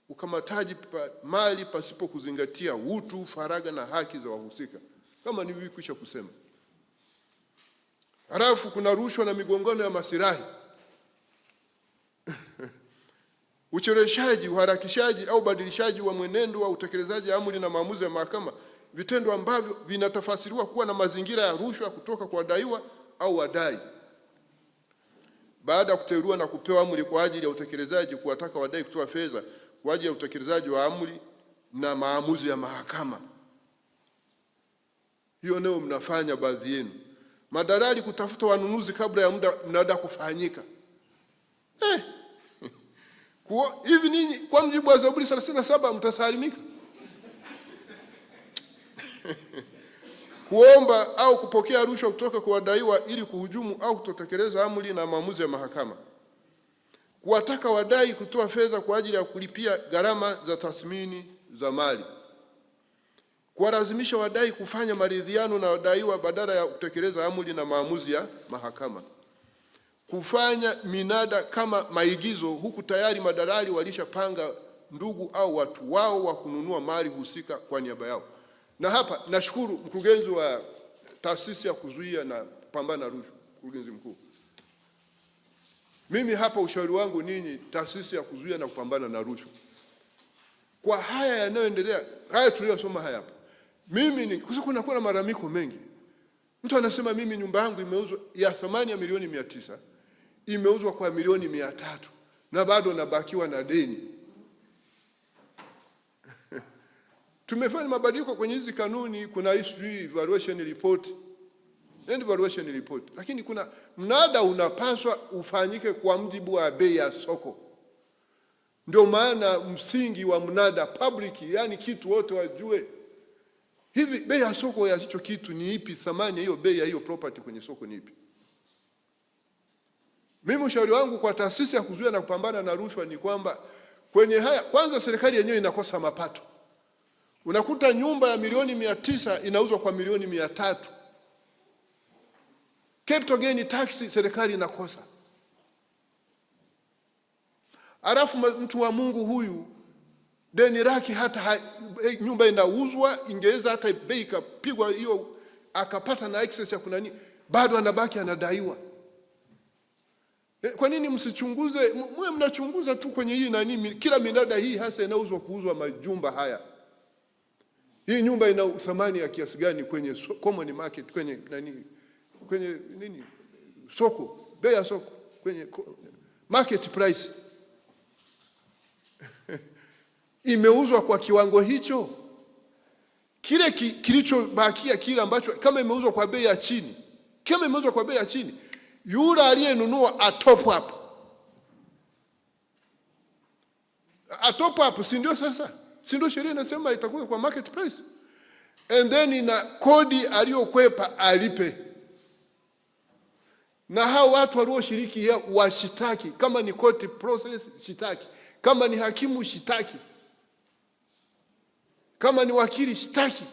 ukamataji mali pasipo kuzingatia utu, faragha na haki za wahusika, kama nilikwisha kusema. Halafu kuna rushwa na migongano ya masilahi. Ucheleweshaji, uharakishaji au badilishaji wa mwenendo wa utekelezaji amri na maamuzi ya mahakama, vitendo ambavyo vinatafasiriwa kuwa na mazingira ya rushwa kutoka kwa wadaiwa au wadai. Baada ya kuteuliwa na kupewa amri kwa ajili ya utekelezaji, kuwataka wadai kutoa fedha kwa ajili ya utekelezaji wa amri na maamuzi ya mahakama. Hiyo ndio mnafanya baadhi yenu. Madalali kutafuta wanunuzi kabla ya mnada kufanyika. Hivi ninyi kwa mujibu wa Zaburi 37 mtasalimika? Kuomba au kupokea rushwa kutoka kwa wadaiwa ili kuhujumu au kutotekeleza amri na maamuzi ya mahakama. Kuwataka wadai kutoa fedha kwa ajili ya kulipia gharama za tathmini za mali. Kuwalazimisha wadai kufanya maridhiano na wadaiwa badala ya kutekeleza amri na maamuzi ya mahakama. Kufanya minada kama maigizo huku tayari madalali walishapanga ndugu au watu wao wa kununua mali husika kwa niaba yao. Na hapa nashukuru mkurugenzi wa taasisi ya kuzuia na kupambana na rushwa, mkurugenzi mkuu. Mimi hapa ushauri wangu ninyi, taasisi ya kuzuia na kupambana na rushwa, kwa haya yanayoendelea, haya tuliyosoma haya hapa, mimi kuna malalamiko mengi. Mtu anasema mimi nyumba yangu imeuzwa ya thamani ya milioni 900, imeuzwa kwa milioni 300 na bado nabakiwa na deni. Tumefanya mabadiliko kwenye hizi kanuni, kuna issue evaluation report. Land valuation report. Lakini kuna mnada unapaswa ufanyike kwa mujibu wa bei ya soko. Ndio maana msingi wa mnada public, yani kitu wote wajue hivi bei ya soko ya hicho kitu ni ipi, thamani hiyo bei ya hiyo property kwenye soko ni ipi. Mimi ushauri wangu kwa taasisi ya kuzuia na kupambana na rushwa ni kwamba kwenye haya, kwanza serikali yenyewe inakosa mapato. Unakuta nyumba ya milioni 900 inauzwa kwa milioni 300. Capital gain tax serikali inakosa. Alafu mtu wa Mungu huyu deni lake hata nyumba inauzwa, ingeweza hata bei ikapigwa hiyo akapata na excess ya kunani, bado anabaki anadaiwa. Kwa nini msichunguze? Mwe mnachunguza tu kwenye hii nani, kila minada hii hasa inauzwa kuuzwa majumba haya. Hii nyumba ina thamani ya kiasi gani kwenye common market, kwenye nani, kwenye nini, soko, bei ya soko, kwenye market price. Imeuzwa kwa kiwango hicho. Kile kilichobakia, kile ambacho kama imeuzwa kwa bei ya chini, kama imeuzwa kwa bei ya chini, yule aliyenunua atop up. Atop up, si ndio sasa? Si ndio sheria inasema itakuwa kwa market price? And then ina kodi aliyokwepa alipe. Na hao watu walioshiriki washitaki, kama ni court process shitaki, kama ni hakimu shitaki, kama ni wakili shitaki.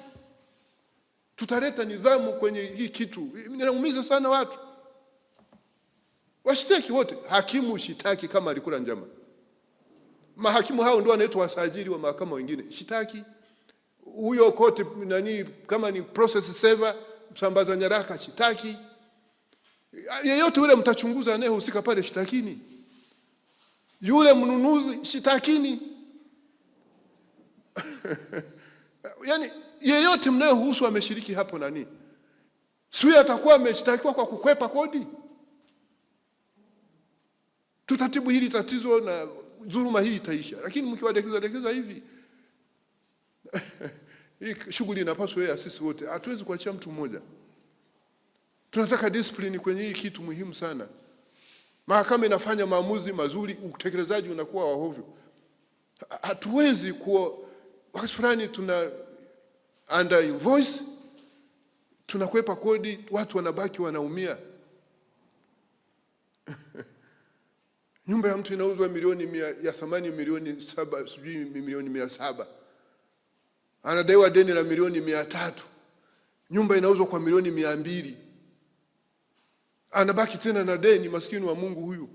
Tutaleta nidhamu kwenye hii kitu. Inaumiza sana watu. Washitaki wote, hakimu shitaki kama alikula njama. Mahakimu hao ndio wanaitwa wasajili wa mahakama wengine. Shitaki. Huyo kote nani, kama ni process server, msambaza nyaraka shitaki. Yeyote yule mtachunguza anayehusika pale shitakini. Yule mnunuzi shitakini. Yani yeyote mnayehusu ameshiriki hapo nani, sio atakuwa ameshtakiwa kwa kukwepa kodi. Tutatibu hili tatizo na dhuluma hii itaisha. Lakini mkiwadekeza hivi hii shughuli inapaswa ya sisi wote. Hatuwezi kuachia mtu mmoja. Tunataka discipline kwenye hii kitu muhimu sana. Mahakama inafanya maamuzi mazuri, utekelezaji unakuwa wa hovyo. Hatuwezi kuwa wakati fulani tuna under invoice, tunakwepa kodi, watu wanabaki wanaumia. Nyumba ya mtu inauzwa ya thamani milioni 7, sijui milioni 700. Anadaiwa deni la milioni 300. Nyumba inauzwa kwa milioni 200. Anabaki tena na deni, maskini wa Mungu huyu.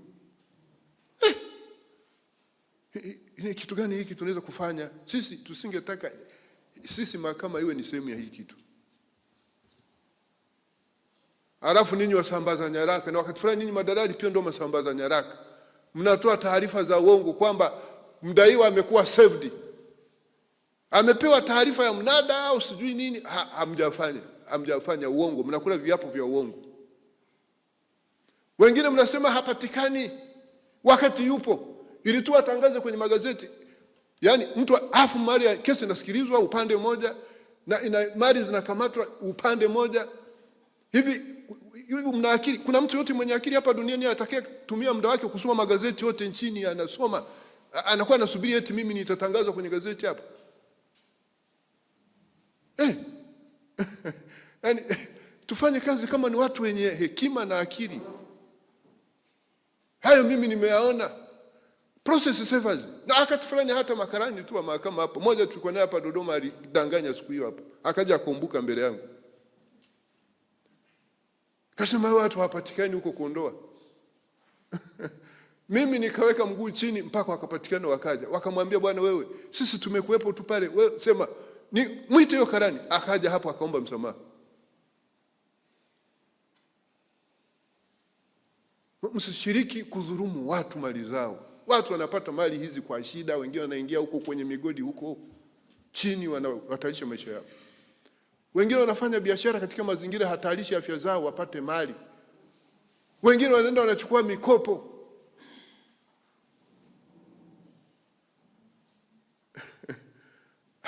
Ni kitu gani hiki tunaweza kufanya? Sisi tusingetaka sisi mahakama iwe ni sehemu ya hii kitu. Alafu ninyi wasambaza nyaraka, na wakati fulani ninyi madalali pia ndio masambaza nyaraka. Mnatoa taarifa za uongo kwamba mdaiwa amekuwa saved. Amepewa taarifa ya mnada au sijui nini, hamjafanya uongo, mnakula viapo vya uongo. Wengine mnasema hapatikani wakati yupo. Ili tu atangaze kwenye magazeti. Yaani mtu afu mali ya kesi inasikilizwa upande mmoja na mali zinakamatwa upande mmoja. Hivi mna akili? Kuna mtu yote mwenye akili hapa duniani atakaye tumia muda wake kusoma magazeti yote nchini, anasoma anakuwa anasubiri eti mimi nitatangazwa kwenye gazeti hapo? Yaani tufanye kazi kama ni watu wenye hekima na akili. Hayo mimi nimeyaona. Process servers. Na wakati fulani hata makarani tu wa mahakama hapo. Mmoja tulikuwa naye hapa Dodoma alidanganya siku hiyo hapo. Akaja kukumbuka mbele yangu. Kasema watu hawapatikani huko kuondoa. Mimi nikaweka mguu chini mpaka wakapatikana wakaja. Wakamwambia bwana wewe, sisi tumekuepo tu pale. Wewe sema ni mwite hiyo karani. Akaja hapo akaomba msamaha. Msishiriki kudhulumu watu mali zao. Watu wanapata mali hizi kwa shida, wengine wanaingia huko kwenye migodi huko chini wanahatarisha maisha yao. Wengine wanafanya biashara katika mazingira hatarishi afya zao wapate mali. Wengine wanaenda wanachukua mikopo.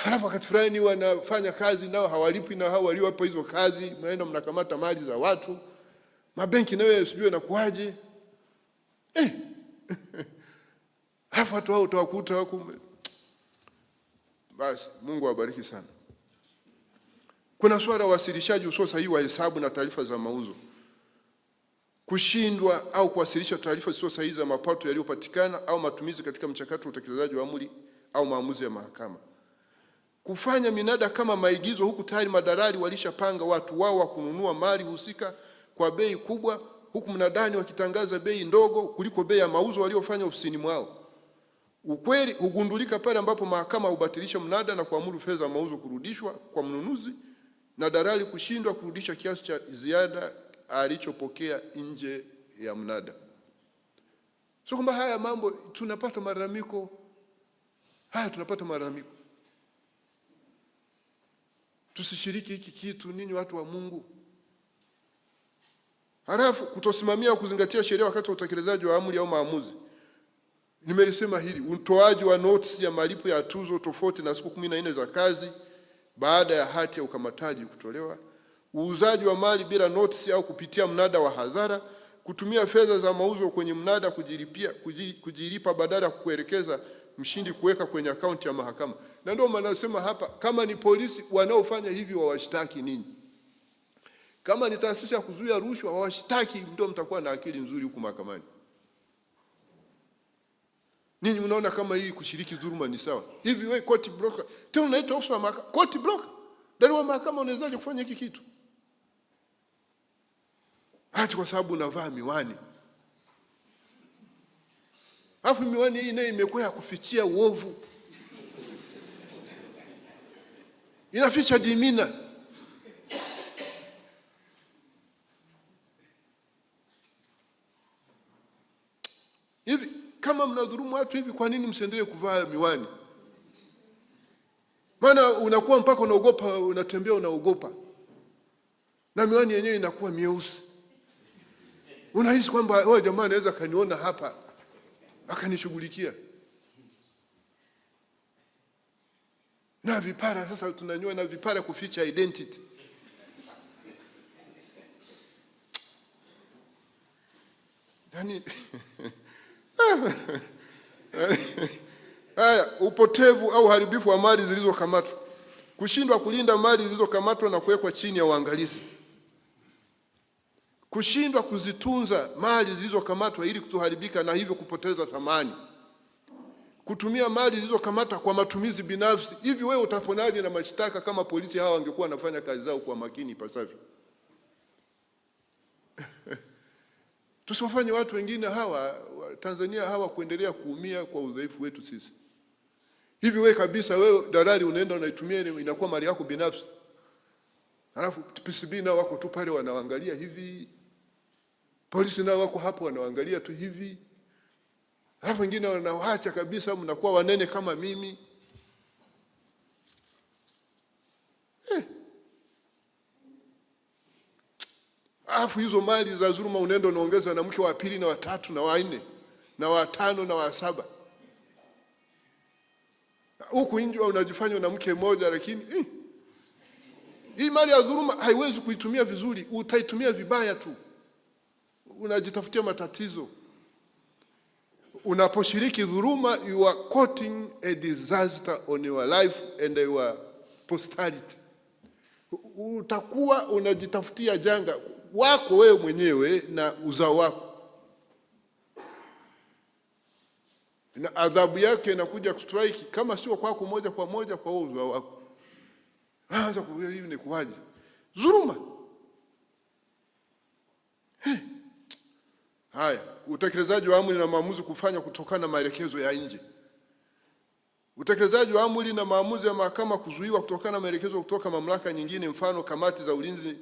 Halafu wakati fulani wanafanya kazi nao hawalipi, na hao waliowapa hizo kazi mnaenda mnakamata mali za watu. Mabenki nayo sijui nakuaje. Halafu watu hao utawakuta wako. Basi Mungu awabariki sana. Kuna swala wasilishaji usio sahihi wa hesabu na taarifa za mauzo. Kushindwa au kuwasilisha taarifa zisizo sahihi za mapato yaliyopatikana au matumizi katika mchakato wa utekelezaji wa amri au maamuzi ya mahakama. Kufanya minada kama maigizo huku tayari madalali walishapanga watu wao wa kununua mali husika kwa bei kubwa, huku mnadani wakitangaza bei ndogo kuliko bei ya mauzo waliofanya ofisini mwao. Ukweli hugundulika pale ambapo mahakama hubatilisha mnada na kuamuru fedha za mauzo kurudishwa kwa mnunuzi na dalali kushindwa kurudisha kiasi cha ziada alichopokea nje ya mnada. Sio kwamba haya mambo tunapata malalamiko. Tunapata malalamiko. Tusishiriki hiki kitu ninyi watu wa Mungu. Halafu kutosimamia kuzingatia sheria wakati wa utekelezaji wa amri au maamuzi. Nimelisema hili, utoaji wa notisi ya malipo ya tuzo tofauti na siku 14 za kazi baada ya hati ya ukamataji kutolewa, uuzaji wa mali bila notisi au kupitia mnada wa hadhara, kutumia fedha za mauzo kwenye mnada kujilipa badala ya kuelekeza mshindi kuweka kwenye akaunti ya mahakama. Na ndio maana nasema hapa, kama ni polisi wanaofanya hivi wawashtaki nini? Kama ni taasisi ya kuzuia rushwa wawashtaki, ndio mtakuwa na akili nzuri huku mahakamani. Ninyi mnaona kama hii kushiriki dhuluma ni sawa? Hivi wewe court broker, tena unaitwa ofisa wa mahakama, court broker? Ndani wa mahakama unawezaje kufanya hiki kitu? Hata kwa sababu unavaa miwani. Alafu miwani hii nayo imekuwa ya kufichia uovu. Inaficha dimina. Hivi kama mnadhulumu watu hivi, kwa nini msiendelee kuvaa miwani? Maana unakuwa mpaka unaogopa, unatembea unaogopa. Na miwani yenyewe inakuwa mieusi. Unahisi kwamba jamaa anaweza kaniona hapa akanishughulikia. Na vipara sasa tunanyoa na vipara kuficha identity. Yaani upotevu au uharibifu wa mali zilizokamatwa. Kushindwa kulinda mali zilizokamatwa na kuwekwa chini ya uangalizi. Kushindwa kuzitunza mali zilizokamatwa ili kutoharibika na hivyo kupoteza thamani. Kutumia mali zilizokamatwa kwa matumizi binafsi. Hivi wewe utaponaje na mashtaka kama polisi hawa wangekuwa wanafanya kazi zao kwa makini ipasavyo? Tusiwafanye watu wengine hawa Tanzania hawa kuendelea kuumia kwa udhaifu wetu sisi. Hivi wewe kabisa, wewe dalali unaenda unaitumia inakuwa mali yako binafsi. Halafu PCB nao wako tu pale wanaangalia hivi. Polisi nao wako hapo wanaangalia tu hivi. Halafu wengine wanawaacha kabisa, mnakuwa wanene kama mimi. Alafu hizo mali za dhuluma unaenda unaongeza na mke wa pili na wa tatu na wa nne na wa tano na wa saba. Huku nje unajifanya na mke mmoja, lakini hii mali ya dhuluma haiwezi kuitumia vizuri, utaitumia vibaya tu. Unajitafutia matatizo. Unaposhiriki dhuluma, you are courting a disaster on your life and your posterity. Utakuwa unajitafutia janga wako wewe mwenyewe na uzao wako. Na adhabu yake inakuja kustrike kama sio kwako moja kwa moja, kwa uzao wako. Anza kuelewa hivi ni kuwaje? Dhuluma. Haya, utekelezaji wa amri na maamuzi kufanya kutokana na maelekezo ya nje. Utekelezaji wa amri na maamuzi ya mahakama kuzuiwa kutokana na maelekezo kutoka mamlaka nyingine, mfano kamati za ulinzi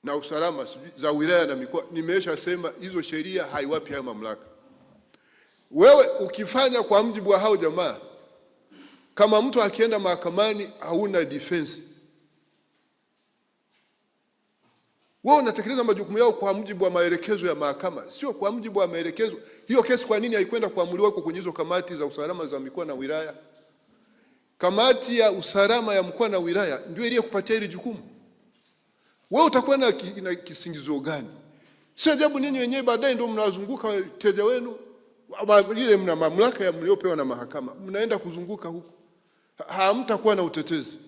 na usalama za wilaya na mikoa. Nimesha sema hizo sheria haiwapi hayo mamlaka. Wewe ukifanya kwa mjibu wa hao jamaa, kama mtu akienda mahakamani hauna defense. Wewe unatekeleza majukumu yao kwa mjibu wa maelekezo ya mahakama, sio kwa mjibu wa maelekezo. Hiyo kesi kwa nini haikwenda kuamuliwa huko kwenye hizo kamati za usalama za mikoa na wilaya? kamati ya usalama ya mkoa na wilaya ndio iliyokupatia hili jukumu. Wewe utakuwa na kisingizio gani? Si ajabu ninyi wenyewe baadaye ndio mnawazunguka wateja wenu, ile mna mamlaka ya mliopewa na mahakama, mnaenda kuzunguka huko, hamtakuwa na utetezi.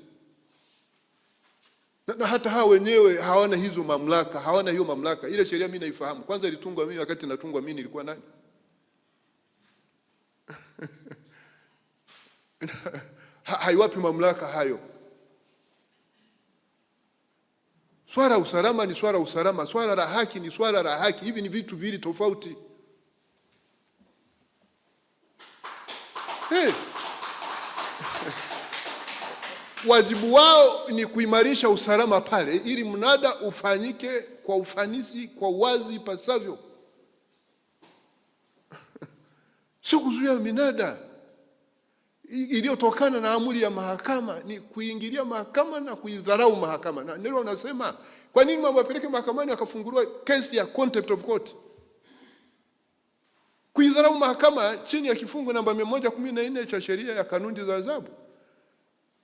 Na hata hao wenyewe hawana hizo mamlaka, hawana hiyo mamlaka. Ile sheria mimi naifahamu. Kwanza ilitungwa mimi, wakati natungwa mimi nilikuwa nani? Haiwapi mamlaka hayo. Swala usalama ni swala usalama, swala la haki ni swala la haki. Hivi ni vitu viwili tofauti. Wajibu wao ni kuimarisha usalama pale ili mnada ufanyike kwa ufanisi, kwa uwazi ipasavyo. Sio kuzuia minada iliyotokana na amri ya mahakama. Ni kuingilia mahakama na kuidharau mahakama. Na ndio wanasema kwa nini mambo yapeleke mahakamani akafunguliwa kesi ya contempt of court? Kuidharau mahakama chini ya kifungu namba 114 cha sheria ya kanuni za adhabu.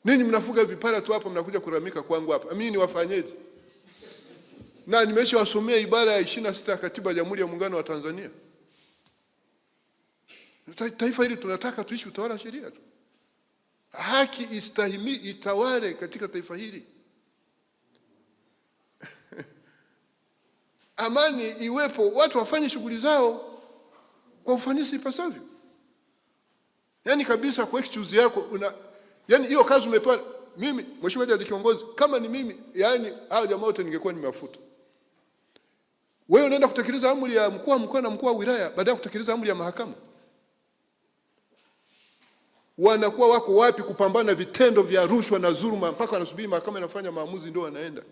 Ninyi mnafuga vipara tu hapa, mnakuja kuramika kwangu hapa. Mimi niwafanyeje? Na nimeshawasomea ibara ya 26 ya Katiba ya Jamhuri ya Muungano wa Tanzania. Taifa hili tunataka tuishi utawala sheria tu. Haki itawale katika taifa hili. Amani iwepo, watu wafanye shughuli zao kwa ufanisi ipasavyo. Yaani kabisa kwa excuse yako yaani hiyo kazi umepata. Mimi mheshimiwa jaji kiongozi, kama ni mimi, yaani hao jamaa wote ningekuwa nimewafuta. Wewe unaenda kutekeleza amri ya mkuu wa mkoa na mkuu wa wilaya baada ya kutekeleza amri ya mahakama. Wanakuwa wako wapi kupambana vitendo vya rushwa na dhuluma mpaka wanasubiri mahakama inafanya maamuzi ndio wanaenda?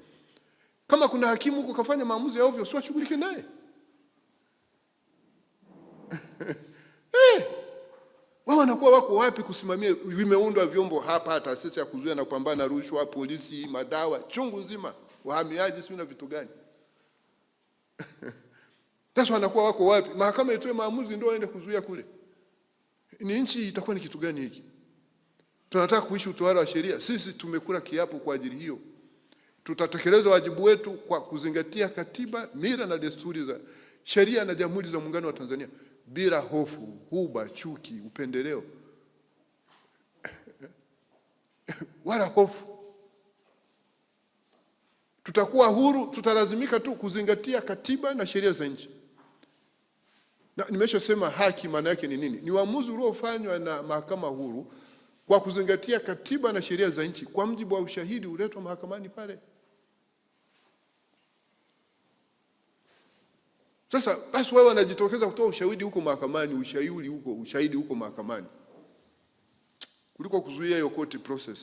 Kama kuna hakimu huko kafanya maamuzi ya ovyo, sio shughulike naye. Wao wanakuwa wako wapi kusimamia? Vimeundwa vyombo hapa, taasisi ya kuzuia na kupambana na rushwa, polisi, madawa, chungu nzima, wahamiaji, sio na vitu gani? Sasa wanakuwa wako wapi? Mahakama itoe maamuzi ndio waende kuzuia kule. Ni nchi itakuwa ni kitu gani hiki? Tunataka kuishi utawala wa sheria. Sisi tumekula kiapo kwa ajili hiyo. Tutatekeleza wajibu wetu kwa kuzingatia katiba, mila na desturi za sheria na Jamhuri za Muungano wa Tanzania bila hofu, huba, chuki, upendeleo. Wala hofu. Tutakuwa huru, tutalazimika tu kuzingatia katiba na sheria za nchi. Na nimeshasema haki maana yake ni nini? Ni uamuzi uliofanywa na mahakama huru kwa kuzingatia katiba na sheria za nchi kwa mujibu wa ushahidi uletwa mahakamani pale. Sasa basi wao wanajitokeza kutoa ushahidi huko mahakamani, ushahidi huko mahakamani, kuliko kuzuia hiyo court process.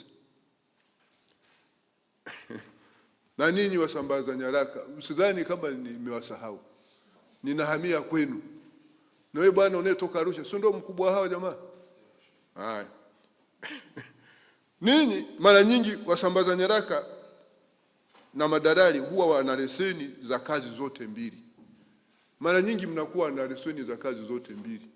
Na ninyi wasambaza nyaraka, msidhani kama nimewasahau. Ninahamia kwenu. Na wewe bwana unayetoka Arusha, sio ndio mkubwa hao jamaa? Haya. Ninyi mara nyingi wasambaza nyaraka na madalali huwa wana leseni za kazi zote mbili. Mara nyingi mnakuwa na leseni za kazi zote mbili.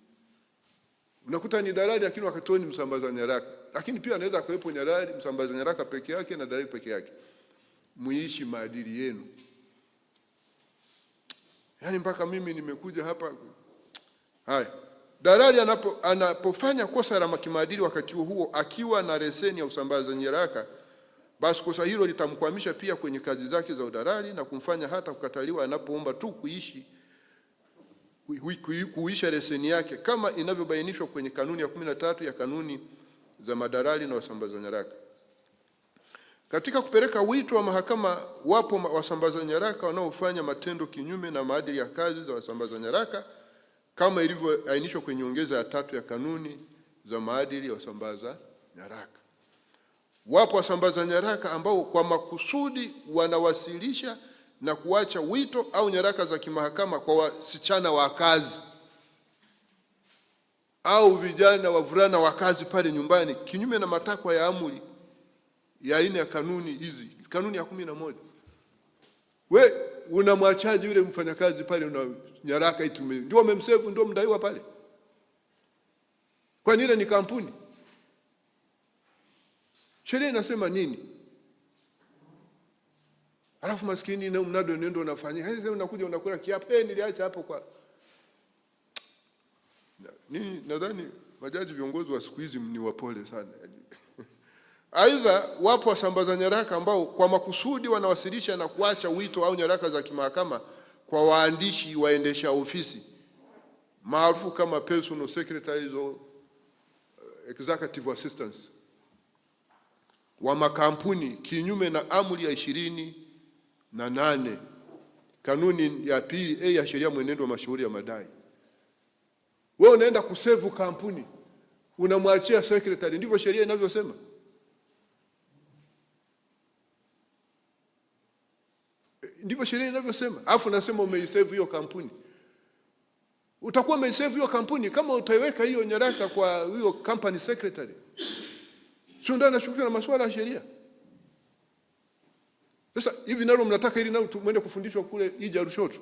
Unakuta ni dalali lakini wakati ni msambaza nyaraka. Lakini pia anaweza kuwepo dalali msambaza nyaraka peke yake na dalali peke yake. Muishi maadili yenu. Yaani mpaka mimi nimekuja hapa. Haya. Dalali anapofanya kosa la kimaadili wakati huo akiwa na leseni ya usambaza nyaraka, basi kosa hilo litamkwamisha pia kwenye kazi zake za udalali na kumfanya hata kukataliwa anapoomba tu kuisha leseni yake kama inavyobainishwa kwenye kanuni ya 13 ya kanuni za madalali na wasambaza nyaraka. Katika kupeleka wito wa mahakama, wapo wasambaza nyaraka wanaofanya matendo kinyume na maadili ya kazi za wasambaza nyaraka kama ilivyoainishwa kwenye nyongeza ya 3 ya kanuni za maadili ya wasambaza nyaraka. Wapo wasambaza nyaraka ambao kwa makusudi wanawasilisha na kuacha wito au nyaraka za kimahakama kwa wasichana wa kazi au vijana wavulana wa kazi pale nyumbani kinyume na matakwa ya amri ya aina ya kanuni hizi, kanuni ya 11. We unamwachaji yule mfanyakazi pale una nyaraka itume ndio umemsave ndio mdaiwa pale? Kwa nini ni kampuni? Sheria inasema nini? Alafu maskini na mnado nendo unafanya. Sasa unakuja unakula kiapo, niliacha hapo kwa nini? Nadhani majaji viongozi wa siku hizi ni wapole sana. Aidha, wapo wasambaza nyaraka ambao kwa makusudi wanawasilisha na kuacha wito au nyaraka za kimahakama kwa waandishi waendesha ofisi maarufu kama personal secretaries au executive assistants wa makampuni, kinyume na amri ya 28 kanuni ya pili ya sheria mwenendo wa mashauri ya madai. Wewe unaenda kusevu kampuni, unamwachia secretary, ndivyo sheria inavyosema. Ndivyo sheria inavyosema. Alafu nasema umeisave hiyo kampuni. Utakuwa umeisave hiyo kampuni kama utaiweka hiyo nyaraka kwa hiyo company secretary. Sio ndio anashughulika na masuala ya sheria. Sasa hivi nalo mnataka ili nao tuende kufundishwa kule Ija Lushoto.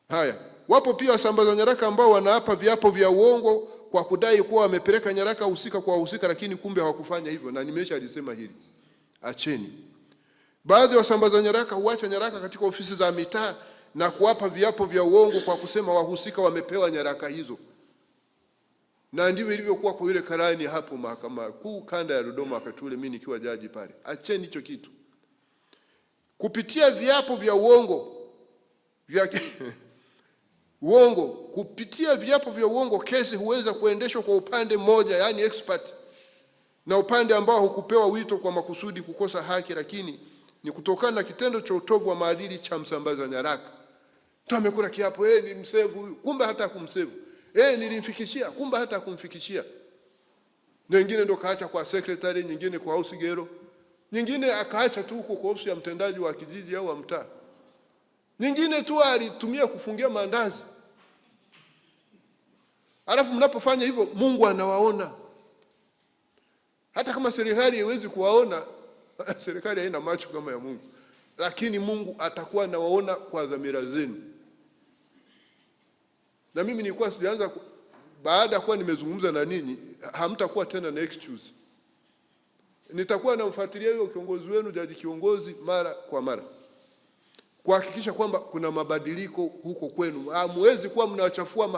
Haya, wapo pia wasambaza nyaraka ambao wanaapa viapo vya uongo kwa kudai kuwa wamepeleka nyaraka husika kwa wahusika, lakini kumbe hawakufanya hivyo, na nimeshalisema hili. Acheni. Baadhi ya wasambaza nyaraka huacha nyaraka katika ofisi za mitaa na kuwapa viapo vya uongo kwa kusema wahusika wamepewa nyaraka hizo. Na ndivyo ilivyokuwa kwa yule karani hapo Mahakama Kuu Kanda ya Dodoma wakati ule mimi nikiwa jaji pale. Acheni hicho kitu. Kupitia viapo vya uongo kupitia viapo vya uongo kesi huweza kuendeshwa kwa upande mmoja, yani expert, na upande ambao hukupewa wito kwa makusudi kukosa haki, lakini ni kutokana na kitendo cha utovu wa maadili cha msambaza nyaraka. Mtu amekula kiapo, ni msevu huyu, kumbe hata kumsevu. Nilimfikishia, kumbe hata kumfikishia. Na nyingine ndo kaacha kwa secretary, nyingine kwa house girl, nyingine akaacha tu huko kwa ofisi ya mtendaji wa kijiji au wa mtaa, nyingine tu alitumia kufungia mandazi. Alafu mnapofanya hivyo Mungu anawaona. Hata kama serikali haiwezi kuwaona, serikali haina macho kama ya Mungu, lakini Mungu atakuwa anawaona kwa dhamira zenu. Na mimi nilikuwa sijaanza, baada ya kuwa nimezungumza na ninyi, hamtakuwa tena na excuse. Nitakuwa namfuatilia huyo kiongozi wenu, jaji kiongozi, mara kwa mara, kuhakikisha kwamba kuna mabadiliko huko kwenu. Hamwezi kuwa mnawachafua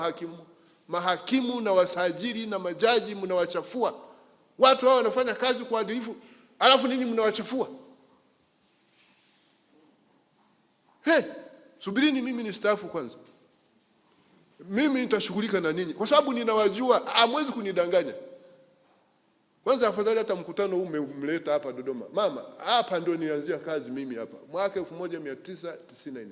mahakimu na wasajili na majaji, mnawachafua. Watu hao wanafanya kazi kwa uadilifu, alafu ninyi mnawachafua. Subirini mimi nistaafu kwanza. Mimi nitashughulika na ninyi kwa sababu ninawajua, hamwezi kunidanganya. Kwanza afadhali hata mkutano huu umemleta hapa Dodoma. Mama, hapa ndio nianzia kazi mimi hapa mwaka 1994.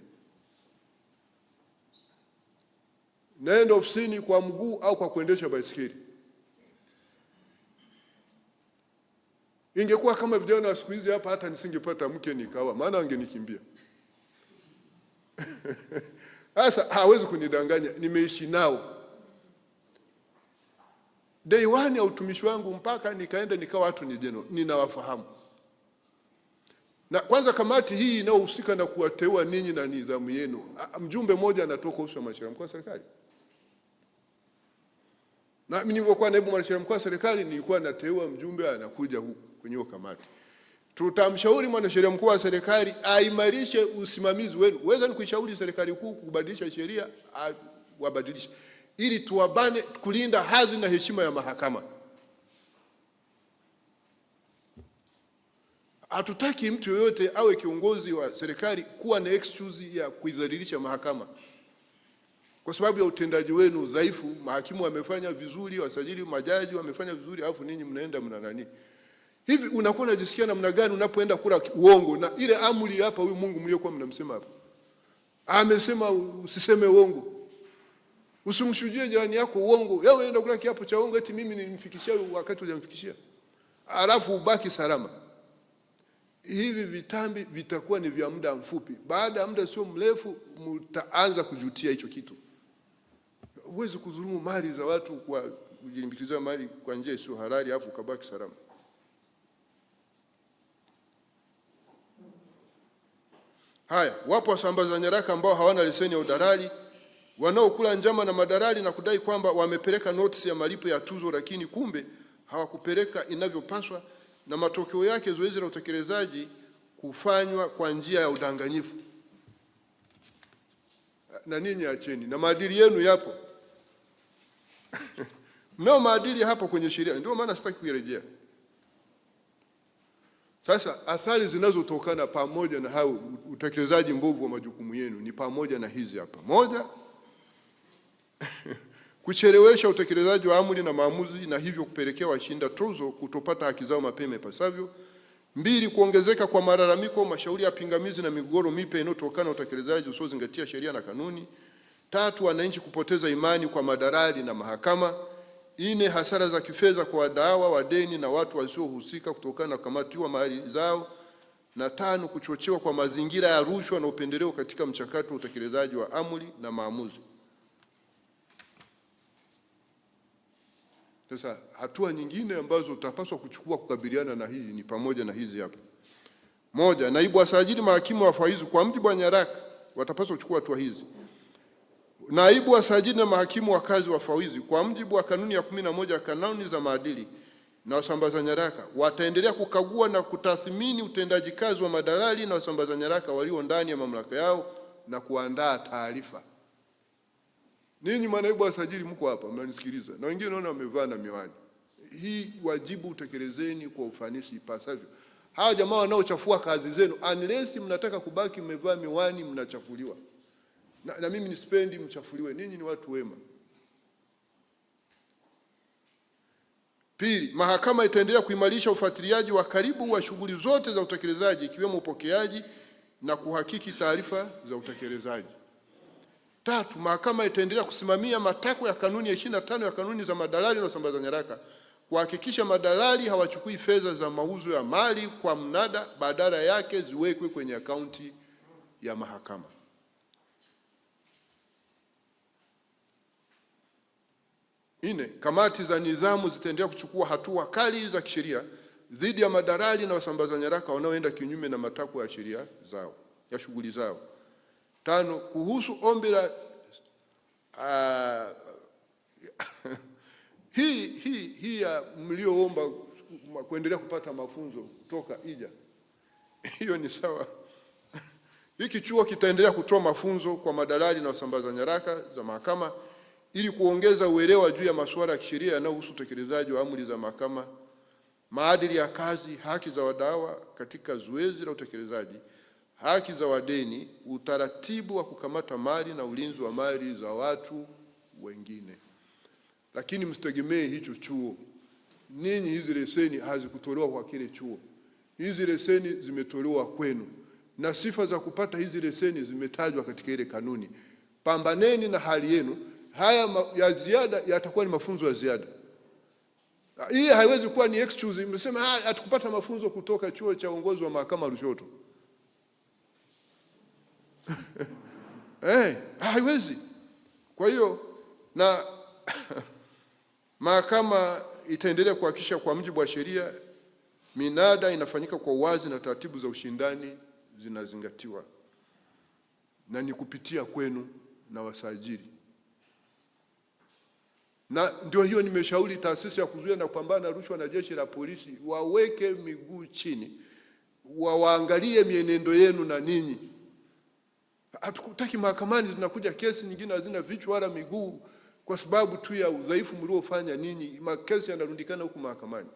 Naenda ofisini kwa mguu au kwa kuendesha baisikeli. Ingekuwa kama vijana wa siku hizi hapa, hata nisingepata mke nikawa, maana angenikimbia. Sasa hawezi kunidanganya, nimeishi nao. Day one ya utumishi wangu mpaka nikaenda nikawa watu ni general, ninawafahamu. Na kwanza kamati hii inayohusika na kuwateua ninyi na nidhamu yenu, mjumbe mmoja anatoka ofisi ya mwanasheria mkuu wa serikali. Na mimi nilipokuwa naibu mwanasheria mkuu wa serikali nilikuwa nateua mjumbe anakuja huku kwenye kamati. Tutamshauri mwanasheria mkuu wa serikali aimarishe usimamizi wenu. Uweza ni kuishauri serikali kuu kubadilisha sheria, wabadilishe, ili tuwabane kulinda hadhi na heshima ya mahakama. Hatutaki mtu yoyote awe kiongozi wa serikali kuwa na excuse ya kuidhalilisha mahakama kwa sababu ya utendaji wenu dhaifu. Mahakimu wamefanya vizuri, wasajili majaji wamefanya vizuri, alafu ninyi mnaenda mnanani. Hivi unakuwa unajisikia namna gani unapoenda kula uongo? Na ile amri hapa, huyu Mungu mliokuwa mnamsema hapa amesema usiseme uongo, usimshujie jirani yako uongo. Wewe unaenda kula kiapo cha uongo eti mimi nilimfikishia wakati hujamfikishia, alafu ubaki salama. Hivi vitambi vitakuwa ni vya muda mfupi. Baada ya muda sio mrefu mtaanza kujutia hicho kitu. Huwezi kudhulumu mali za watu kwa kujilimbikizia mali kwa njia isiyo halali afu ukabaki salama. Haya, wapo wasambaza nyaraka ambao hawana leseni ya udalali, wanaokula njama na madalali na kudai kwamba wamepeleka notice ya malipo ya tuzo, lakini kumbe hawakupeleka inavyopaswa, na matokeo yake zoezi la utekelezaji kufanywa kwa njia ya udanganyifu. Na ninyi acheni, na maadili yenu yapo. Mnao maadili hapo kwenye sheria, ndio maana sitaki kuirejea. Sasa athari zinazotokana pamoja na hao utekelezaji mbovu wa majukumu yenu ni pamoja na hizi hapa. Moja, kuchelewesha utekelezaji wa amri na maamuzi na hivyo kupelekea washinda tuzo kutopata haki zao mapema ipasavyo. Mbili, kuongezeka kwa malalamiko, mashauri ya pingamizi na migogoro mipya inayotokana na utekelezaji usiozingatia sheria na kanuni. Tatu, wananchi kupoteza imani kwa madalali na mahakama. Nne, hasara za kifedha kwa wadaiwa, wadeni na watu wasiohusika kutokana na kukamatiwa mali zao. Na tano, kuchochewa kwa mazingira ya rushwa na upendeleo katika mchakato wa utekelezaji wa amri na maamuzi. Sasa hatua nyingine ambazo utapaswa kuchukua kukabiliana na hii ni pamoja na hizi hapa. Moja, naibu wasajili mahakimu wa wafawidhi kwa mujibu wa nyaraka watapaswa kuchukua hatua hizi. Naibu wasajili na mahakimu wa kazi wa wafawidhi kwa mujibu wa kanuni ya 11 ya kanuni za maadili na wasambaza nyaraka wataendelea kukagua na kutathmini utendaji kazi wa madalali na wasambaza nyaraka walio ndani ya mamlaka yao na kuandaa taarifa. Ninyi manaibu wasajili mko hapa mnanisikiliza, na wengine naona wamevaa na miwani. Hii wajibu utekelezeni kwa ufanisi ipasavyo. Hawa jamaa wanaochafua kazi zenu, unless mnataka kubaki mmevaa miwani, mnachafuliwa. Na mimi nisipendi mchafuliwe, ninyi ni watu wema. Pili, mahakama itaendelea kuimarisha ufuatiliaji wa karibu wa shughuli zote za utekelezaji ikiwemo upokeaji na kuhakiki taarifa za utekelezaji. Tatu, mahakama itaendelea kusimamia matakwa ya kanuni ya 25 ya kanuni za madalali na wasambaza nyaraka, kuhakikisha madalali hawachukui fedha za mauzo ya mali kwa mnada, badala yake ziwekwe kwenye akaunti ya mahakama. Nne, kamati za nidhamu zitaendelea kuchukua hatua kali za kisheria dhidi ya madalali na wasambaza nyaraka wanaoenda kinyume na matakwa ya sheria zao, ya shughuli zao. Tano, kuhusu ombi la hii ya mlioomba kuendelea kupata mafunzo kutoka IJA, hiyo ni sawa. Hiki chuo kitaendelea kutoa mafunzo kwa madalali na wasambaza nyaraka za mahakama ili kuongeza uelewa juu ya masuala ya kisheria yanayohusu utekelezaji wa amri za mahakama, maadili ya kazi, haki za wadaiwa katika zoezi la utekelezaji, haki za wadeni, utaratibu wa kukamata mali na ulinzi wa mali za watu wengine. Lakini msitegemee hicho chuo. Ninyi hizi leseni hazikutolewa kwa kile chuo. Hizi leseni zimetolewa kwenu. Na sifa za kupata hizi leseni zimetajwa katika ile kanuni. Pambaneni na hali yenu. Haya ya ziada yatakuwa ni mafunzo ya ziada. Hii haiwezi kuwa ni excuse. Mnasema hatukupata mafunzo kutoka chuo cha uongozi wa mahakama Lushoto. Haiwezi. Kwa hiyo na mahakama itaendelea kuhakikisha kwa mujibu wa sheria minada inafanyika kwa uwazi na taratibu za ushindani zinazingatiwa, na ni kupitia kwenu na wasajili. Na ndio hiyo nimeshauri taasisi ya kuzuia na kupambana na rushwa na jeshi la polisi waweke miguu chini, waangalie mienendo yenu na ninyi. Hatukutaki mahakamani zinakuja kesi nyingine hazina vichwa wala miguu kwa sababu tu ya udhaifu mliofanya ninyi. Makesi yanarundikana huku mahakamani.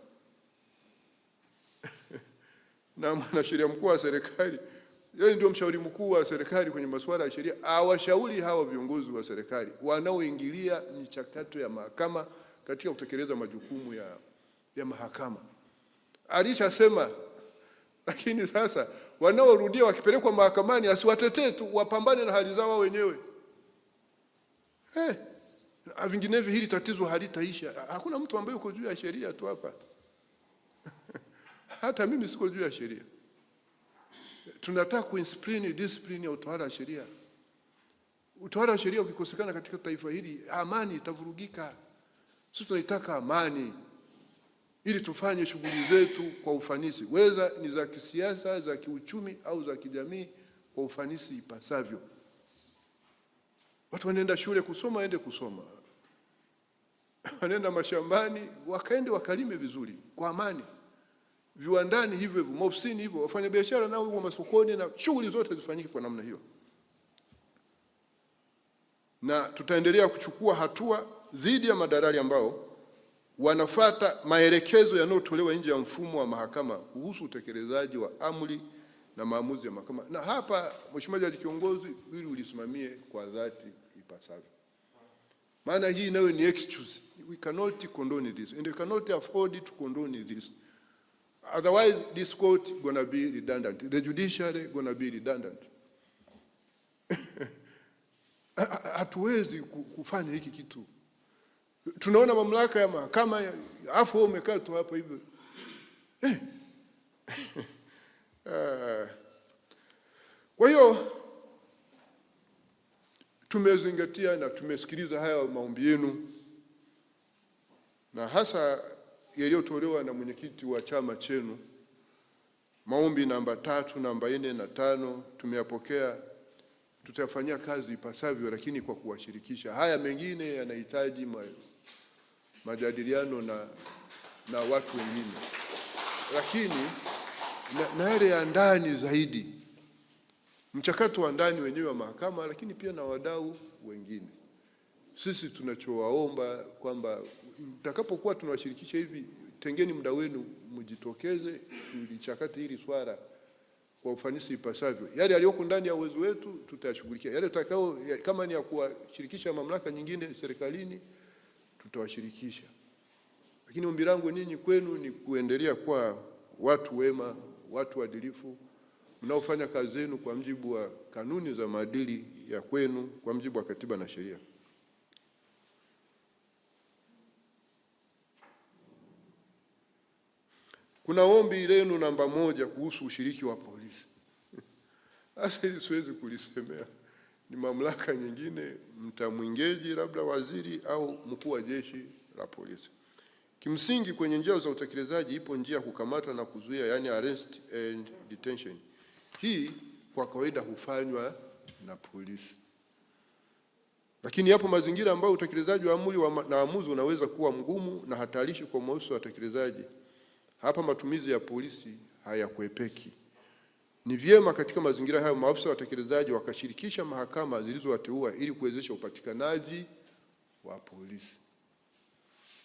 Na mwanasheria mkuu wa serikali, yeye ndio mshauri mkuu wa serikali kwenye masuala ya sheria, awashauri hawa viongozi wa serikali wanaoingilia michakato ya mahakama katika kutekeleza majukumu ya mahakama. Alishasema, lakini sasa wanaorudia wakipelekwa mahakamani asiwatetee tu, wapambane na hali zao wenyewe. Vinginevyo hili tatizo halitaisha. Hakuna mtu ambaye yuko juu ya sheria tu hapa. Hata mimi siko juu ya sheria. Tunataka kuinspire discipline ya utawala wa sheria. Utawala wa sheria ukikosekana katika taifa hili, amani itavurugika. Sisi tunataka amani ili tufanye shughuli zetu kwa ufanisi, weza ni za kisiasa, za kiuchumi au za kijamii, kwa ufanisi ipasavyo. Watu wanaenda shule kusoma, waende kusoma. wanaenda mashambani, wakaende wakalime vizuri kwa amani, viwandani hivyo hivyo, maofisini hivyo, wafanya biashara nao hivyo, masokoni, na shughuli zote zifanyike kwa namna hiyo. Na tutaendelea kuchukua hatua dhidi ya madalali ambao wanafuata maelekezo yanayotolewa nje ya mfumo wa mahakama kuhusu utekelezaji wa amri na maamuzi ya mahakama. Na hapa, Mheshimiwa Jaji Kiongozi, ili ulisimamie kwa dhati ipasavyo, maana hii nayo ni excuse. We cannot condone this and we cannot afford to condone this, otherwise this court gonna be redundant, the judiciary gonna be redundant. Hatuwezi kufanya hiki kitu. Tunaona mamlaka ya mahakama, afu wewe umekaa tu hapa hivyo. Kwa hiyo tumezingatia na tumesikiliza haya maombi yenu, na hasa yaliyotolewa na mwenyekiti wa chama chenu. Maombi namba 3, namba 4 na 5 tumeyapokea, tutafanyia kazi ipasavyo, lakini kwa kuwashirikisha. Haya mengine yanahitaji majadiliano na watu wengine, lakini na yale ya ndani zaidi, mchakato wa ndani wenyewe wa mahakama, lakini pia na wadau wengine. Sisi tunachowaomba kwamba mtakapokuwa tunawashirikisha hivi, tengeni muda wenu, mjitokeze tulichakate hili swala kwa ufanisi ipasavyo. Yale yaliyoko ndani ya uwezo wetu tutayashughulikia. Yale tutakao, kama ni ya kuwashirikisha mamlaka nyingine serikalini, tutawashirikisha. Lakini ombi langu ninyi kwenu ni kuendelea kwa watu wema, watu waadilifu, mnaofanya kazi zenu kwa mujibu wa kanuni za maadili ya kwenu, kwa mujibu wa katiba na sheria. Kuna ombi lenu namba 1 kuhusu ushiriki wa polisi. Sasa hili siwezi kulisemea, ni mamlaka nyingine, mtamwingeji labda waziri au mkuu wa jeshi la polisi. Kimsingi kwenye njia za utekelezaji ipo njia ya kukamata na kuzuia, yani arrest and detention. Hii kwa kawaida hufanywa na polisi, lakini yapo mazingira ambayo utekelezaji wa amri na maamuzi unaweza kuwa mgumu na hatarishi kwa maafisa wa utekelezaji. Hapa matumizi ya polisi hayakuepeki. Ni vyema katika mazingira hayo maafisa wa utekelezaji wakashirikisha mahakama zilizowateua ili kuwezesha upatikanaji wa polisi.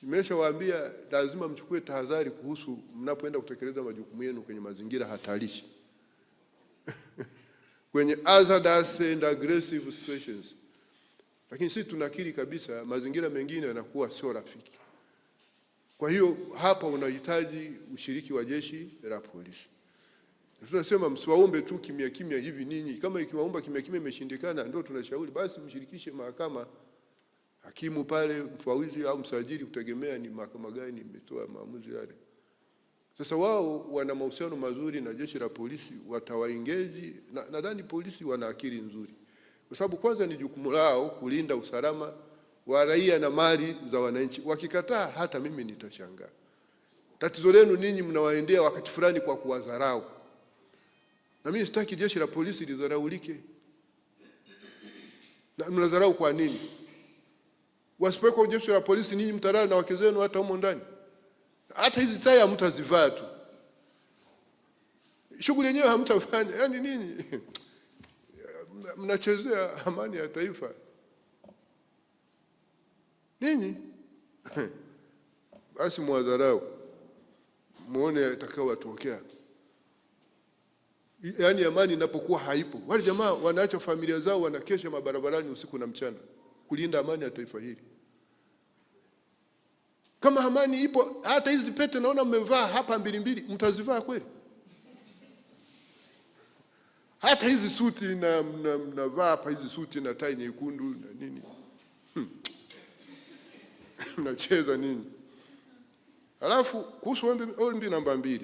Nimeshawaambia lazima mchukue tahadhari kuhusu mnapoenda kutekeleza majukumu yenu kwenye mazingira hatarishi. Kwenye hazardous and aggressive situations. Lakini sisi tunakiri kabisa mazingira mengine yanakuwa sio rafiki. Kwa hiyo hapa unahitaji ushiriki wa jeshi la polisi. Tunasema msiwaombe tu kimya kimya hivi ninyi. Kama ikiwaomba kimya kimya imeshindikana, ndio tunashauri basi mshirikishe mahakama, hakimu pale, mfawidhi au msajili, kutegemea ni mahakama gani imetoa maamuzi yale. Sasa wao wana mahusiano mazuri na jeshi la polisi, watawaengage. Nadhani polisi wana akili nzuri, kwa sababu kwanza ni jukumu lao kulinda usalama wa raia na mali za wananchi. Wakikataa, hata mimi nitashangaa. Tatizo lenu ninyi mnawaendea wakati fulani kwa kuwadharau, na mimi sitaki jeshi la polisi lidharaulike. Na mnadharau kwa nini? Wasipowekwa jeshi la polisi, ninyi mtalala na wake zenu hata humo ndani. Hata hizi tai hamtazivaa tu, shughuli yenyewe hamtafanya. Yani ninyi mnachezea amani ya taifa ninyi. Basi mwadharau, muone atakao watokea. Yani amani inapokuwa haipo, wale jamaa wanaacha familia zao, wanakesha mabarabarani usiku na mchana kulinda amani ya taifa hili. Kama amani ipo, hata hizi pete naona mmevaa hapa mbili, mtazivaa kweli? Hata hizi suti na mnavaa hapa hizi suti na tai nyekundu na nini, mnacheza nini? Alafu kuhusu ombi namba 2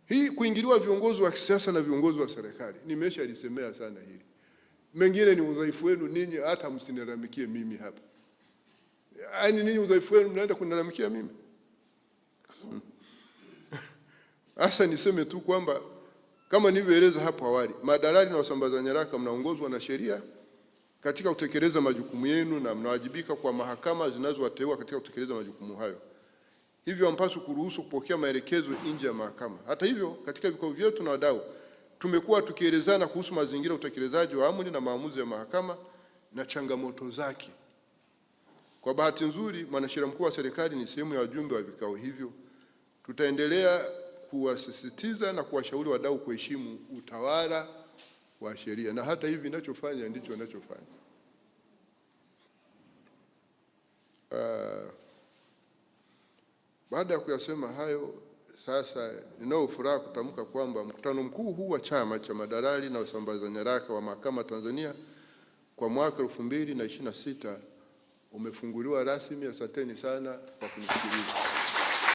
hii kuingiliwa viongozi wa kisiasa na viongozi wa serikali, nimeshalisemea sana hili. Mengine ni udhaifu wenu ninyi, hata msinilalamikie mimi hapa. Yaani ninyi udhaifu wenu mnaenda kunilalamikia mimi? Sasa niseme tu kwamba kama nilivyoeleza hapo awali, madalali na wasambaza nyaraka mnaongozwa na sheria, katika kutekeleza majukumu yenu na mnawajibika kwa mahakama zinazowateua katika kutekeleza majukumu hayo. Hivyo hampaswi kuruhusu kupokea maelekezo nje ya mahakama. Hata hivyo, katika vikao vyetu na wadau tumekuwa tukielezana kuhusu mazingira ya utekelezaji wa amri na maamuzi ya mahakama na changamoto zake. Kwa bahati nzuri, mwanasheria mkuu wa serikali ni sehemu ya wajumbe wa vikao hivyo. Tutaendelea kuwasisitiza na kuwashauri wadau kuheshimu utawala wa sheria, na hata hivi ninachofanya ndicho ninachofanya. Baada ya kuyasema hayo, sasa ninao furaha kutamka kwamba mkutano mkuu huu wa Chama cha Madalali na Wasambaza Nyaraka wa Mahakama Tanzania kwa mwaka 2026 umefunguliwa rasmi. Asanteni sana kwa kunisikiliza.